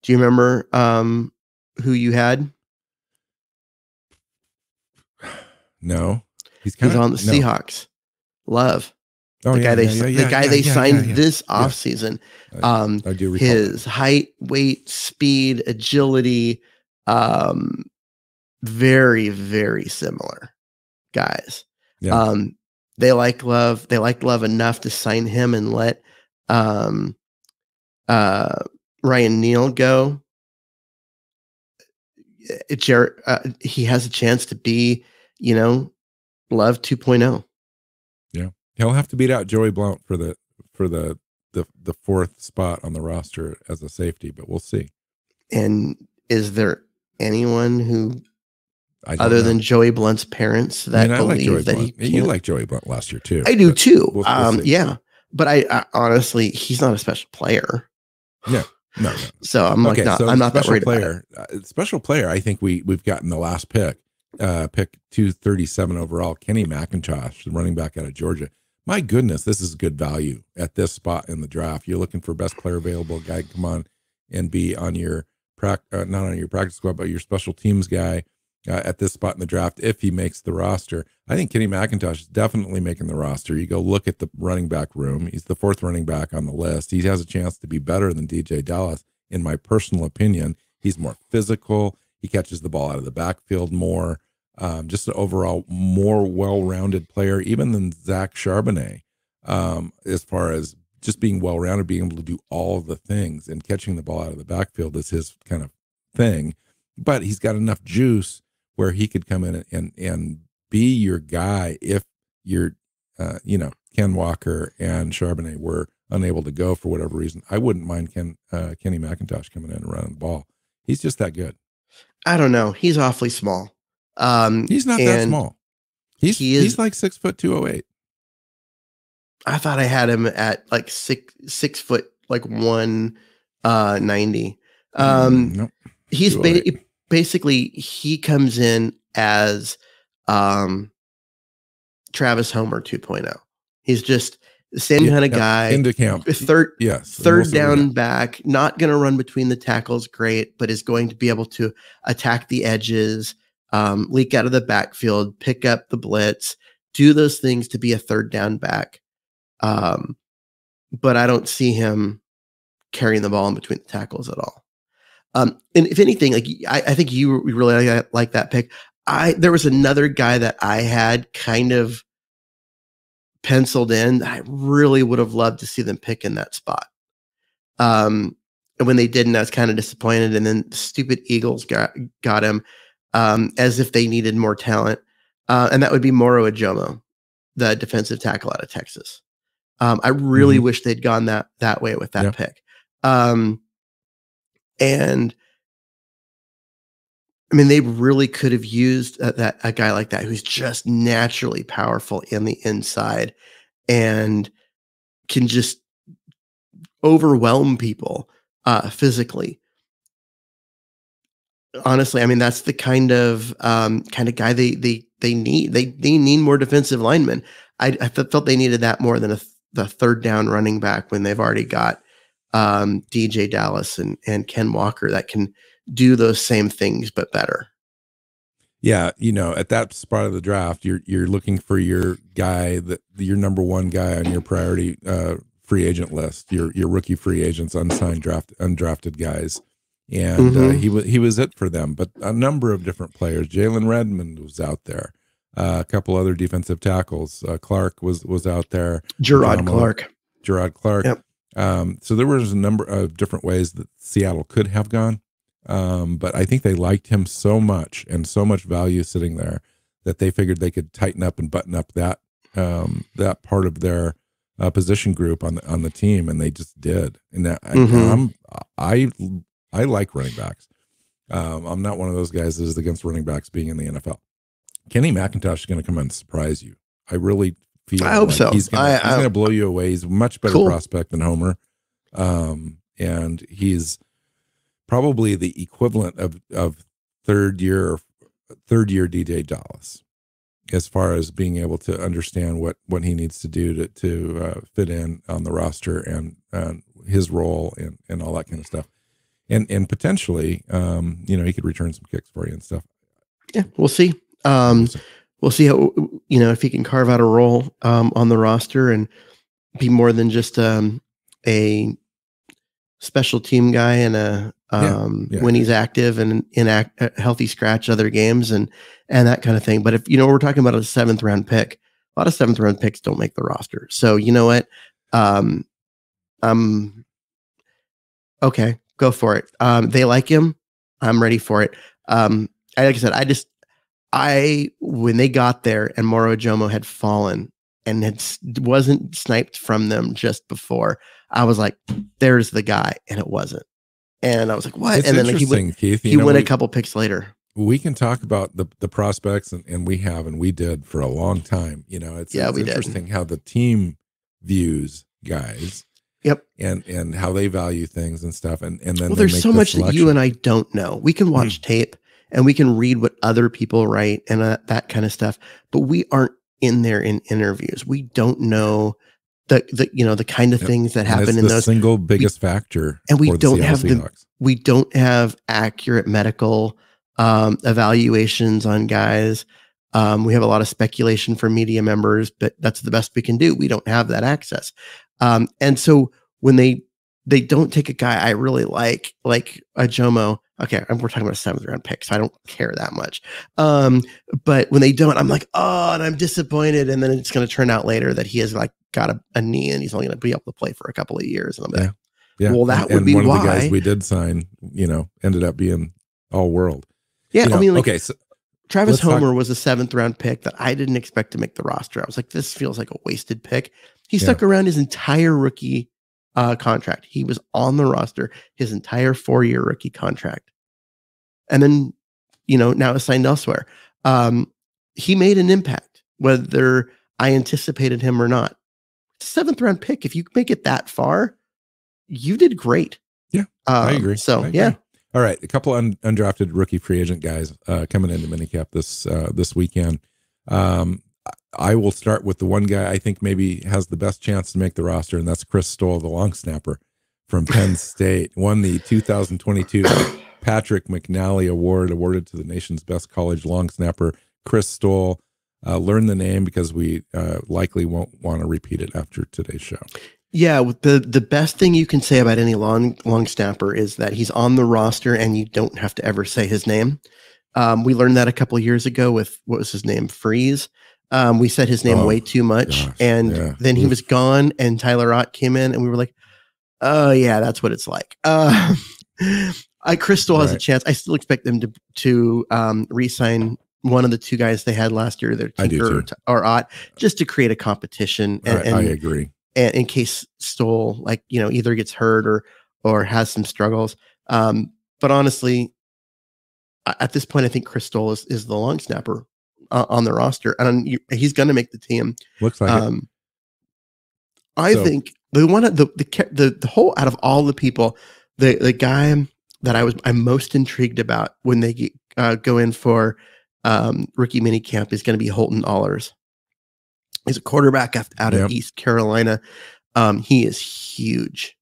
Do you remember who you had? No, he's on the Seahawks. Love. Oh, the guy they signed this offseason. I do recall his height, weight, speed, agility, very, very similar guys. Yeah. They like Love. They liked Love enough to sign him and let Ryan Neal go. He has a chance to be, Love 2.0. Yeah, he'll have to beat out Joey Blount for the 4th spot on the roster as a safety, but we'll see. And is there anyone who, other than Joey Blount's parents, that believe that you liked Joey Blount last year too? I do too. We'll yeah, but I honestly, he's not a special player. No. So I'm like, I'm not that worried about it. Special player. I think we've gotten the last pick 237 overall, Kenny McIntosh, the running back out of Georgia. My goodness, this is good value at this spot in the draft. You're looking for best player available guy. Come on and be on your not on your practice squad, but your special teams guy at this spot in the draft if he makes the roster. I think Kenny McIntosh is definitely making the roster. You go look at the running back room. He's the 4th running back on the list. He has a chance to be better than DJ Dallas, in my personal opinion. He's more physical. He catches the ball out of the backfield more. Just an overall more well-rounded player, even than Zach Charbonnet, as far as just being well-rounded, being able to do all the things, and catching the ball out of the backfield is his kind of thing. But he's got enough juice where he could come in and be your guy if you're, Ken Walker and Charbonnet were unable to go for whatever reason. I wouldn't mind Kenny McIntosh coming in and running the ball. He's just that good. I don't know. He's awfully small. He's not that small. He's like 6 foot 208. I thought I had him at like 6 foot, like 190. Nope. basically he comes in as Travis Homer 2.0. He's just the same kind of guy. Into camp. Third down back, not going to run between the tackles great, but is going to be able to attack the edges, leak out of the backfield, pick up the blitz, do those things to be a third down back. But I don't see him carrying the ball in between the tackles at all. And if anything, like I think you really like that pick. There was another guy that I had kind of penciled in. I really would have loved to see them pick in that spot. And when they didn't, I was kind of disappointed. And then the stupid Eagles got him as if they needed more talent. And that would be Moro Ajomo, the defensive tackle out of Texas. I really wish they'd gone that way with that pick. And I mean, they really could have used a guy like that who's just naturally powerful in the inside and can just overwhelm people physically. Honestly, I mean, that's the kind of guy they need. They need more defensive linemen. I felt they needed that more than the third down running back when they've already got DJ Dallas and Ken Walker that can do those same things but better. Yeah, at that spot of the draft, you're looking for your guy, your number one guy on your priority free agent list, your rookie free agents, undrafted guys, and he was it for them. But a number of different players, Jalen Redmond was out there, a couple other defensive tackles, Clark was out there, Gerard Clark. Yep. So there was a number of different ways that Seattle could have gone. But I think they liked him so much and so much value sitting there that they figured they could tighten up and button up that part of their position group on the team, and they just did. And that I like running backs. I'm not one of those guys that is against running backs being in the NFL. Kenny McIntosh is going to come and surprise you. I really feel. I hope so. He's going to blow you away. He's a much better prospect than Homer, and he's probably the equivalent of third year DJ Dallas, as far as being able to understand what he needs to do to fit in on the roster and his role and all that kind of stuff, and potentially he could return some kicks for you and stuff. Yeah, we'll see. We'll see how if he can carve out a role on the roster and be more than just a special team guy and when he's active and in healthy scratch other games and that kind of thing. But if we're talking about a 7th round pick, a lot of 7th round picks don't make the roster. So you know what? Okay, go for it. They like him. I'm ready for it. Like I said, when they got there and Moro Ajomo had fallen and wasn't sniped from them just before, I was like, there's the guy, and it wasn't. And I was like, what? It's and then Keith, he went a couple picks later. We can talk about the prospects, and we did for a long time. It's interesting how the team views guys. Yep. And how they value things and stuff. And then there's so much that you and I don't know. We can watch tape and we can read what other people write and that kind of stuff, but we aren't in there in interviews. We don't know the kind of things that happen in those. Single biggest factor. And we don't have accurate medical evaluations on guys. We have a lot of speculation from media members, but that's the best we can do. We don't have that access. And so when they don't take a guy I really like Ajomo, okay, we're talking about a 7th round pick, so I don't care that much. But when they don't, I'm like, and I'm disappointed. And then it's going to turn out later that he has got a knee and he's only going to be able to play for a couple of years. And I'm like, well, that would be one why. Of the guys we did sign, ended up being all world. Yeah, I mean, okay, so Travis Homer was a 7th round pick that I didn't expect to make the roster. I was like, this feels like a wasted pick. He stuck around his entire rookie contract. He was on the roster his entire 4-year rookie contract. And then, now is signed elsewhere. He made an impact, whether I anticipated him or not. It's a 7th round pick. If you make it that far, you did great. Yeah, I agree. So, I agree. All right, a couple undrafted rookie free agent guys coming into minicamp this weekend. I will start with the one guy I think maybe has the best chance to make the roster, and that's Chris Stoll, the long snapper from Penn State. Won the 2022 Patrick McNally Award, awarded to the nation's best college long snapper. Chris Stoll. Learn the name because we likely won't want to repeat it after today's show. Yeah, the best thing you can say about any long snapper is that he's on the roster and you don't have to ever say his name. We learned that a couple of years ago with, what was his name? Freeze. We said his name way too much, and then he was gone, and Tyler Ott came in, and we were like, "Oh yeah, that's what it's like." Chris Stoll has a chance. I still expect them to re-sign one of the two guys they had last year, their Tinker or Ott, just to create a competition. And I agree. And in case Stoll, either gets hurt or has some struggles. But honestly, at this point, I think Chris Stoll is the long snapper on the roster, and he's going to make the team. Looks like it. I think the whole, out of all the people, the guy that I'm most intrigued about when they go in for rookie minicamp is going to be Holton Allers. He's a quarterback out of East Carolina. He is huge.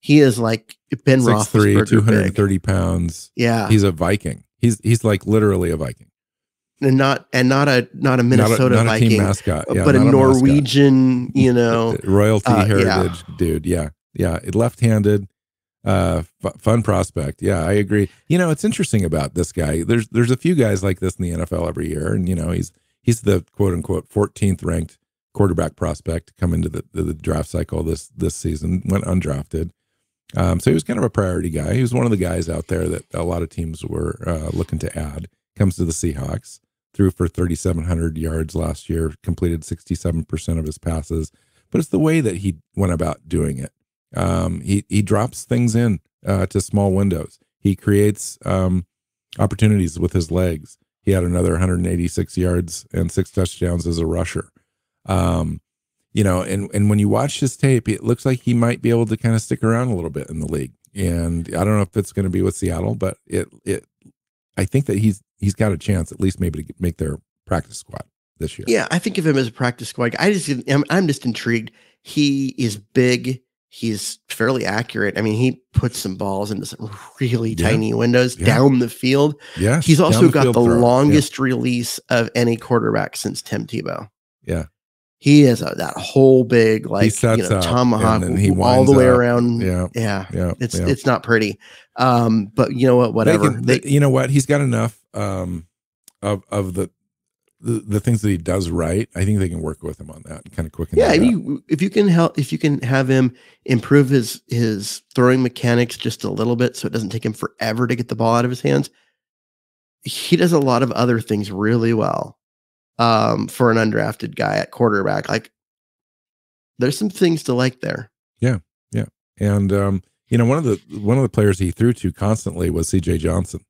He is like Ben 6'3", Roethlisberger, 230 pounds. Yeah, he's a Viking. He's like literally a Viking, and not a Minnesota not a Viking team mascot, but a Norwegian, royalty heritage dude. Yeah, left-handed. Fun prospect. Yeah, I agree. It's interesting about this guy. There's a few guys like this in the NFL every year, and he's the quote unquote 14th ranked quarterback prospect to come into the draft cycle this season. Went undrafted, so he was kind of a priority guy. He was one of the guys out there that a lot of teams were looking to add. Comes to the Seahawks, threw for 3,700 yards last year, completed 67% of his passes. But it's the way that he went about doing it. He drops things in to small windows. He creates opportunities with his legs. He had another 186 yards and 6 touchdowns as a rusher. And when you watch his tape, it looks like he might be able to kind of stick around a little bit in the league. And I don't know if it's going to be with Seattle, but I think that he's got a chance at least maybe to make their practice squad this year. Yeah, I think of him as a practice squad. I'm just intrigued. He is big. He's fairly accurate. I mean, he puts some balls into some really tiny windows down the field. Yeah, he's also got the longest release of any quarterback since Tim Tebow. Yeah, he has that whole big tomahawk all the way around. Yeah. It's not pretty. But you know what? Whatever. You know what? He's got enough of the things that he does right. I think they can work with him on that and kind of quicken. Yeah, if you can have him improve his throwing mechanics just a little bit, so it doesn't take him forever to get the ball out of his hands. He does a lot of other things really well. For an undrafted guy at quarterback, there's some things to like there. Yeah. And one of the players he threw to constantly was C.J. Johnson.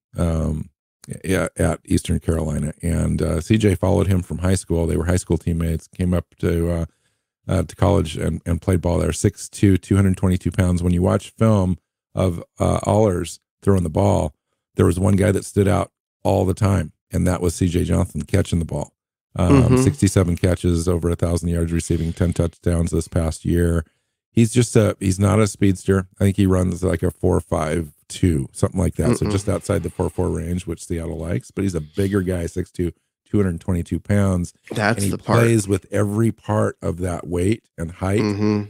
At Eastern Carolina, and CJ followed him from high school. They were high school teammates. Came up to college and played ball there. 6'2", 222 pounds. When you watch film of Allers throwing the ball, there was one guy that stood out all the time, and that was CJ Johnson catching the ball. 67 catches, over 1,000 yards receiving, 10 touchdowns this past year. He's not a speedster. I think he runs like a 4.52, something like that. So just outside the 4.4 range, which Seattle likes, but he's a bigger guy, 6'2", 222 pounds. That's the part. He plays with every part of that weight and height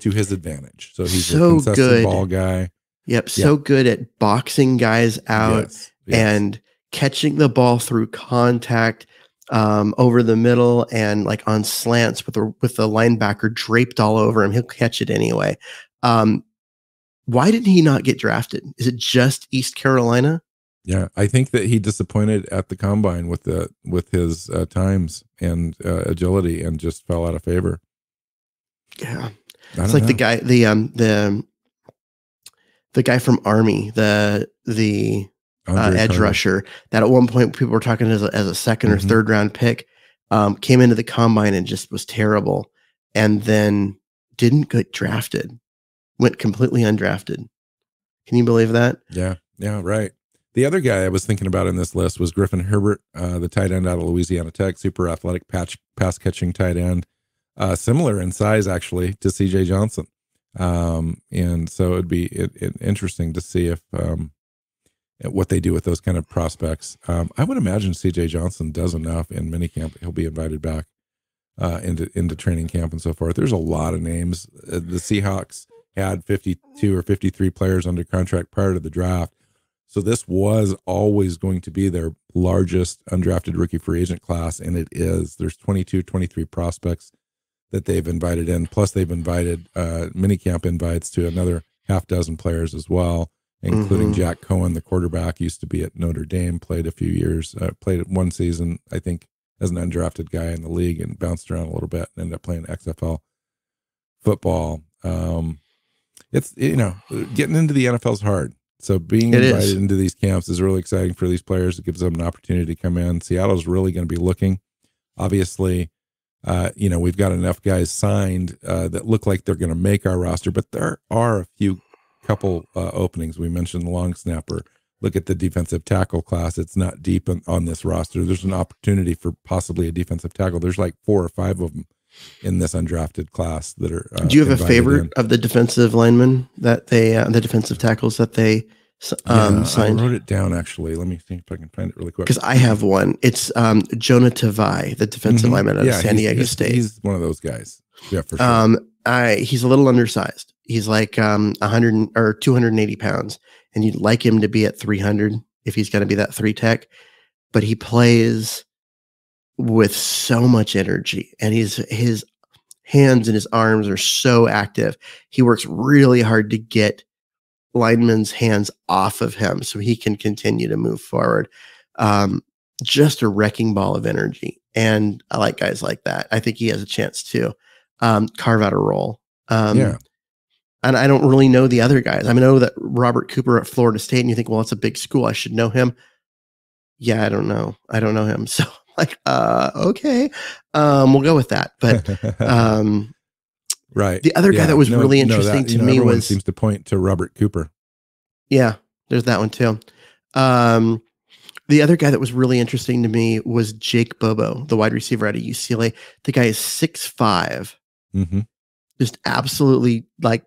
to his advantage. So he's a consistent ball guy. Yep. So good at boxing guys out and catching the ball through contact. Over the middle and on slants with the linebacker draped all over him. He'll catch it anyway. Why did he not get drafted? Is it just East Carolina? Yeah, I think that he disappointed at the combine with his times and agility and just fell out of favor. Yeah, it's like the guy from Army, the edge rusher that at one point people were talking as a second or third round pick, came into the combine and just was terrible, and then didn't get drafted, went completely undrafted. Can you believe that? Yeah, right. The other guy I was thinking about in this list was Griffin Herbert, the tight end out of Louisiana Tech, super athletic pass catching tight end, similar in size actually to CJ Johnson. And so it'd be interesting to see if what they do with those kind of prospects. I would imagine CJ Johnson does enough in minicamp. He'll be invited back into training camp and so forth. There's a lot of names. The Seahawks had 52 or 53 players under contract prior to the draft. So this was always going to be their largest undrafted rookie free agent class, and it is. There's 22, 23 prospects that they've invited in, plus they've invited minicamp invites to another half dozen players as well, including Jack Cohen, the quarterback, used to be at Notre Dame, played a few years, played one season, I think, as an undrafted guy in the league and bounced around a little bit and ended up playing XFL football. It's, getting into the NFL is hard. So being invited into these camps is really exciting for these players. It gives them an opportunity to come in. Seattle's really going to be looking. Obviously, we've got enough guys signed that look like they're going to make our roster, but there are a couple openings. We mentioned the long snapper. Look at the defensive tackle class. It's not deep on this roster. There's an opportunity for possibly a defensive tackle. There's like 4 or 5 of them in this undrafted class that are. Do you have a favorite of the defensive linemen that they, the defensive tackles that they signed? I wrote it down actually. Let me see if I can find it really quick. Because I have one. It's Jonah Tavai, the defensive lineman out of San Diego State. He's one of those guys. Yeah, for sure. He's a little undersized. He's like 100 or 280 pounds, and you'd like him to be at 300 if he's going to be that 3 tech. But he plays with so much energy, and his hands and his arms are so active. He works really hard to get linemen's hands off of him so he can continue to move forward. Just a wrecking ball of energy. And I like guys like that. I think he has a chance to carve out a role. And I don't really know the other guys. I know that Robert Cooper at Florida State, and you think, well, it's a big school, I should know him. Yeah, I don't know. I don't know him. So okay, we'll go with that. But right. The other guy that was really interesting to me was seems to point to Robert Cooper. Yeah, there's that one too. The other guy that was really interesting to me was Jake Bobo, the wide receiver out of UCLA. The guy is 6'5", just absolutely like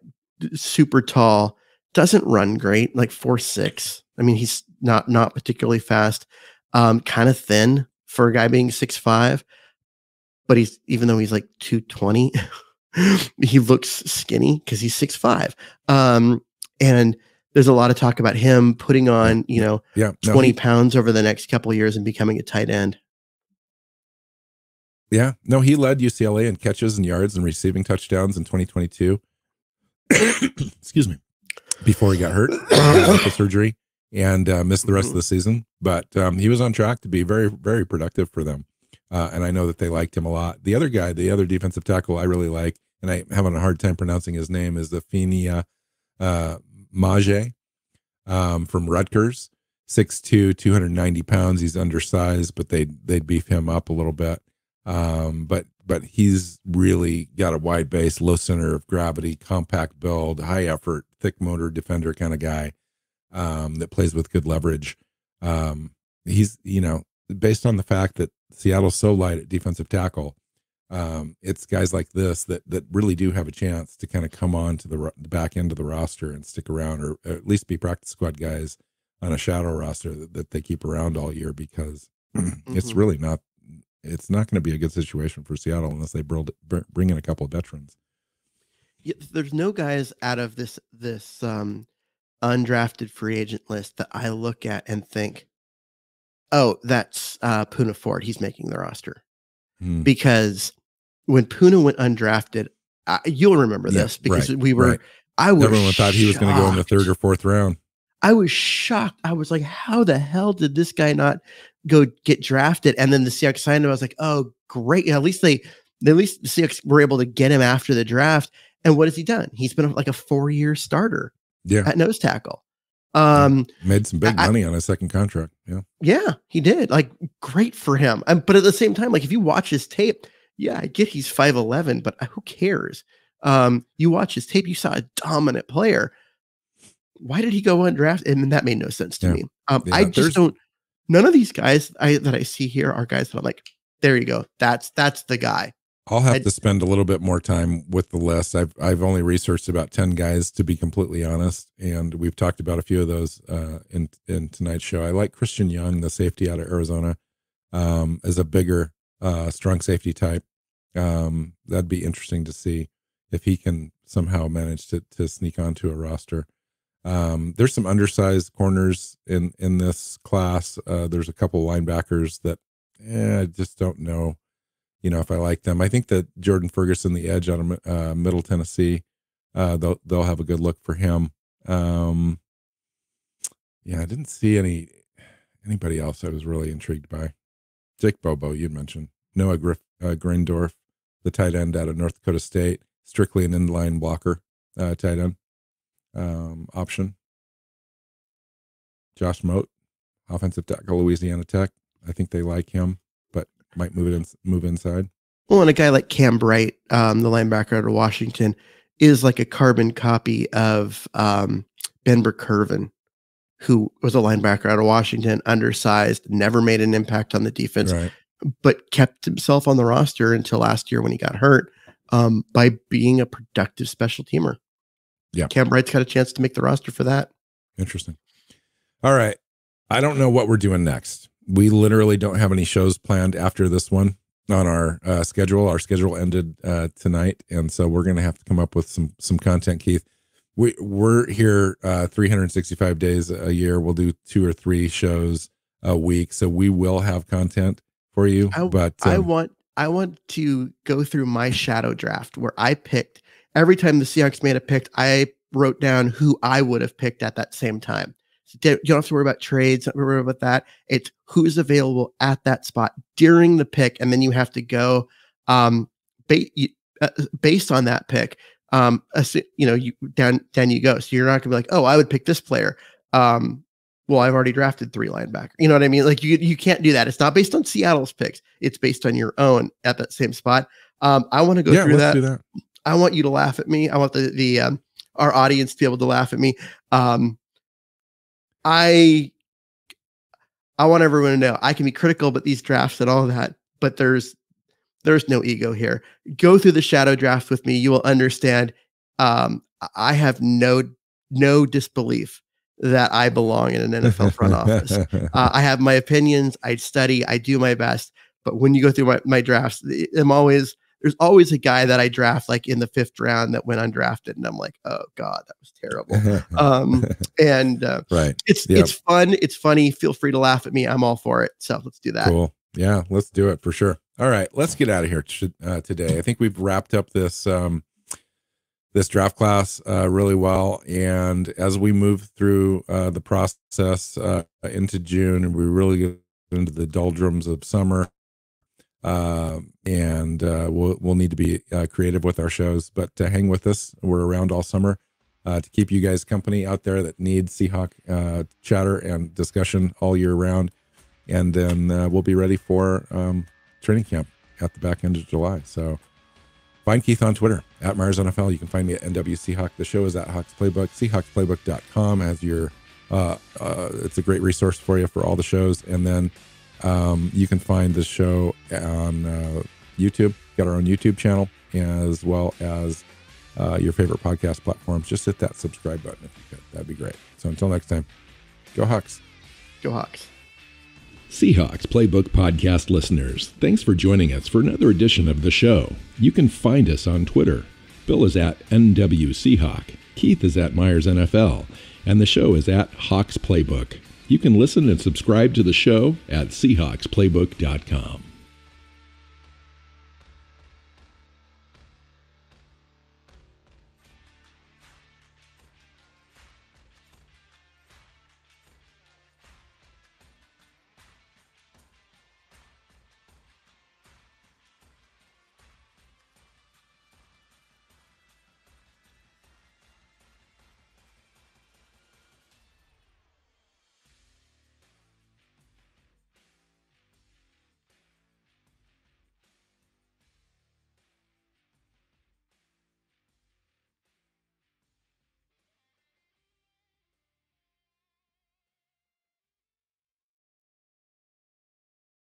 super tall. Doesn't run great, like 4.6. I mean, he's not particularly fast. Kind of thin for a guy being 6'5", but even though he's like 220, he looks skinny because he's 6'5". And there's a lot of talk about him putting on, 20 pounds over the next couple of years and becoming a tight end. Yeah, no, he led UCLA in catches and yards and receiving touchdowns in 2022. Excuse me. Before he got hurt, ankle surgery, and missed the rest of the season. But he was on track to be very, very productive for them. And I know that they liked him a lot. The other guy, the other defensive tackle I really like, and I'm having a hard time pronouncing his name, is the Finia Maje from Rutgers. 6'2", 290 pounds. He's undersized, but they'd beef him up a little bit. But he's really got a wide base, low center of gravity, compact build, high effort, thick motor defender kind of guy that plays with good leverage. He's, based on the fact that Seattle's so light at defensive tackle, it's guys like this that really do have a chance to kind of come on to the back end of the roster and stick around, or at least be practice squad guys on a shadow roster that they keep around all year, because it's really not. It's not going to be a good situation for Seattle unless they bring in a couple of veterans. Yeah, there's no guys out of this undrafted free agent list that I look at and think, oh, that's Puna Ford. He's making the roster. Because when Puna went undrafted, you'll remember this because everyone thought he was going to go in the 3rd or 4th round. I was shocked. I was like, how the hell did this guy not go get drafted? And then the Seahawks signed him. I was like, oh, great. At least the Seahawks were able to get him after the draft. And what has he done? He's been like a 4-year starter at nose tackle. Made some big money on his second contract. Yeah, he did. Like, great for him. But at the same time, like, if you watch his tape, I get he's 5'11", but who cares? You watch his tape, you saw a dominant player. Why did he go undrafted? And that made no sense to me. I just don't. None of these guys that I see here are guys that I'm like, there you go. That's the guy. I'll have to spend a little bit more time with the list. I've only researched about 10 guys, to be completely honest, and we've talked about a few of those in tonight's show. I like Christian Young, the safety out of Arizona, as a bigger, strong safety type. That'd be interesting to see if he can somehow manage to sneak onto a roster. There's some undersized corners in this class. There's a couple linebackers that I just don't know, if I like them. I think that Jordan Ferguson, the edge out of Middle Tennessee, they'll have a good look for him. I didn't see anybody else I was really intrigued by. Jake Bobo, you'd mentioned. Noah Grindorf, the tight end out of North Dakota State, strictly an inline blocker tight end option. Josh Moat, offensive tackle, Louisiana Tech. I think they like him, but might move inside. Well, and a guy like Cam Bright, the linebacker out of Washington, is like a carbon copy of Ben Burkervin, who was a linebacker out of Washington, undersized, never made an impact on the defense, right, but kept himself on the roster until last year when he got hurt by being a productive special teamer. Yeah. Cam Bright's got a chance to make the roster for that. Interesting. All right. I don't know what we're doing next. We literally don't have any shows planned after this one on our schedule. Our schedule ended tonight, and so we're going to have to come up with some content, Keith. We're here 365 days a year. We'll do 2 or 3 shows a week, so we will have content for you. I want to go through my shadow draft where I picked every time the Seahawks made a pick. I wrote down who I would have picked at that same time. So you don't have to worry about trades. Don't worry about that. It's who's available at that spot during the pick, and then you have to go based on that pick. You down you go. So you're not gonna be like, oh, I would pick this player. Well, I've already drafted 3 linebackers. You know what I mean? Like you can't do that. It's not based on Seattle's picks. It's based on your own at that same spot. I want to go through that. Do that. I want you to laugh at me. I want our audience to be able to laugh at me. I want everyone to know I can be critical about these drafts and all of that, but there's no ego here. Go through the shadow draft with me. You will understand. I have no disbelief that I belong in an NFL front office. I have my opinions. I study. I do my best. But when you go through my drafts, there's always a guy that I draft like in the 5th round that went undrafted, and I'm like, oh God, that was terrible. Right. It's fun. It's funny. Feel free to laugh at me. I'm all for it. So let's do that. Cool. Yeah, let's do it for sure. All right, let's get out of here today. I think we've wrapped up this this draft class really well, and as we move through the process into June, and we really get into the doldrums of summer, and we'll need to be creative with our shows, but to hang with us. We're around all summer to keep you guys company out there that need Seahawk chatter and discussion all year round, and then we'll be ready for training camp at the back end of July. So find Keith on Twitter at Myers NFL. You can find me at NW Seahawk. The show is at Hawks Playbook. SeahawksPlaybook.com has your it's a great resource for you for all the shows. And then you can find the show on YouTube. Got our own YouTube channel, as well as your favorite podcast platforms. Just hit that subscribe button if you could. That'd be great. So until next time, go Hawks. Go Hawks. Seahawks Playbook podcast listeners, thanks for joining us for another edition of the show. You can find us on Twitter. Bill is at NW Seahawk, Keith is at Myers NFL, and the show is at Hawks Playbook. You can listen and subscribe to the show at SeahawksPlaybook.com.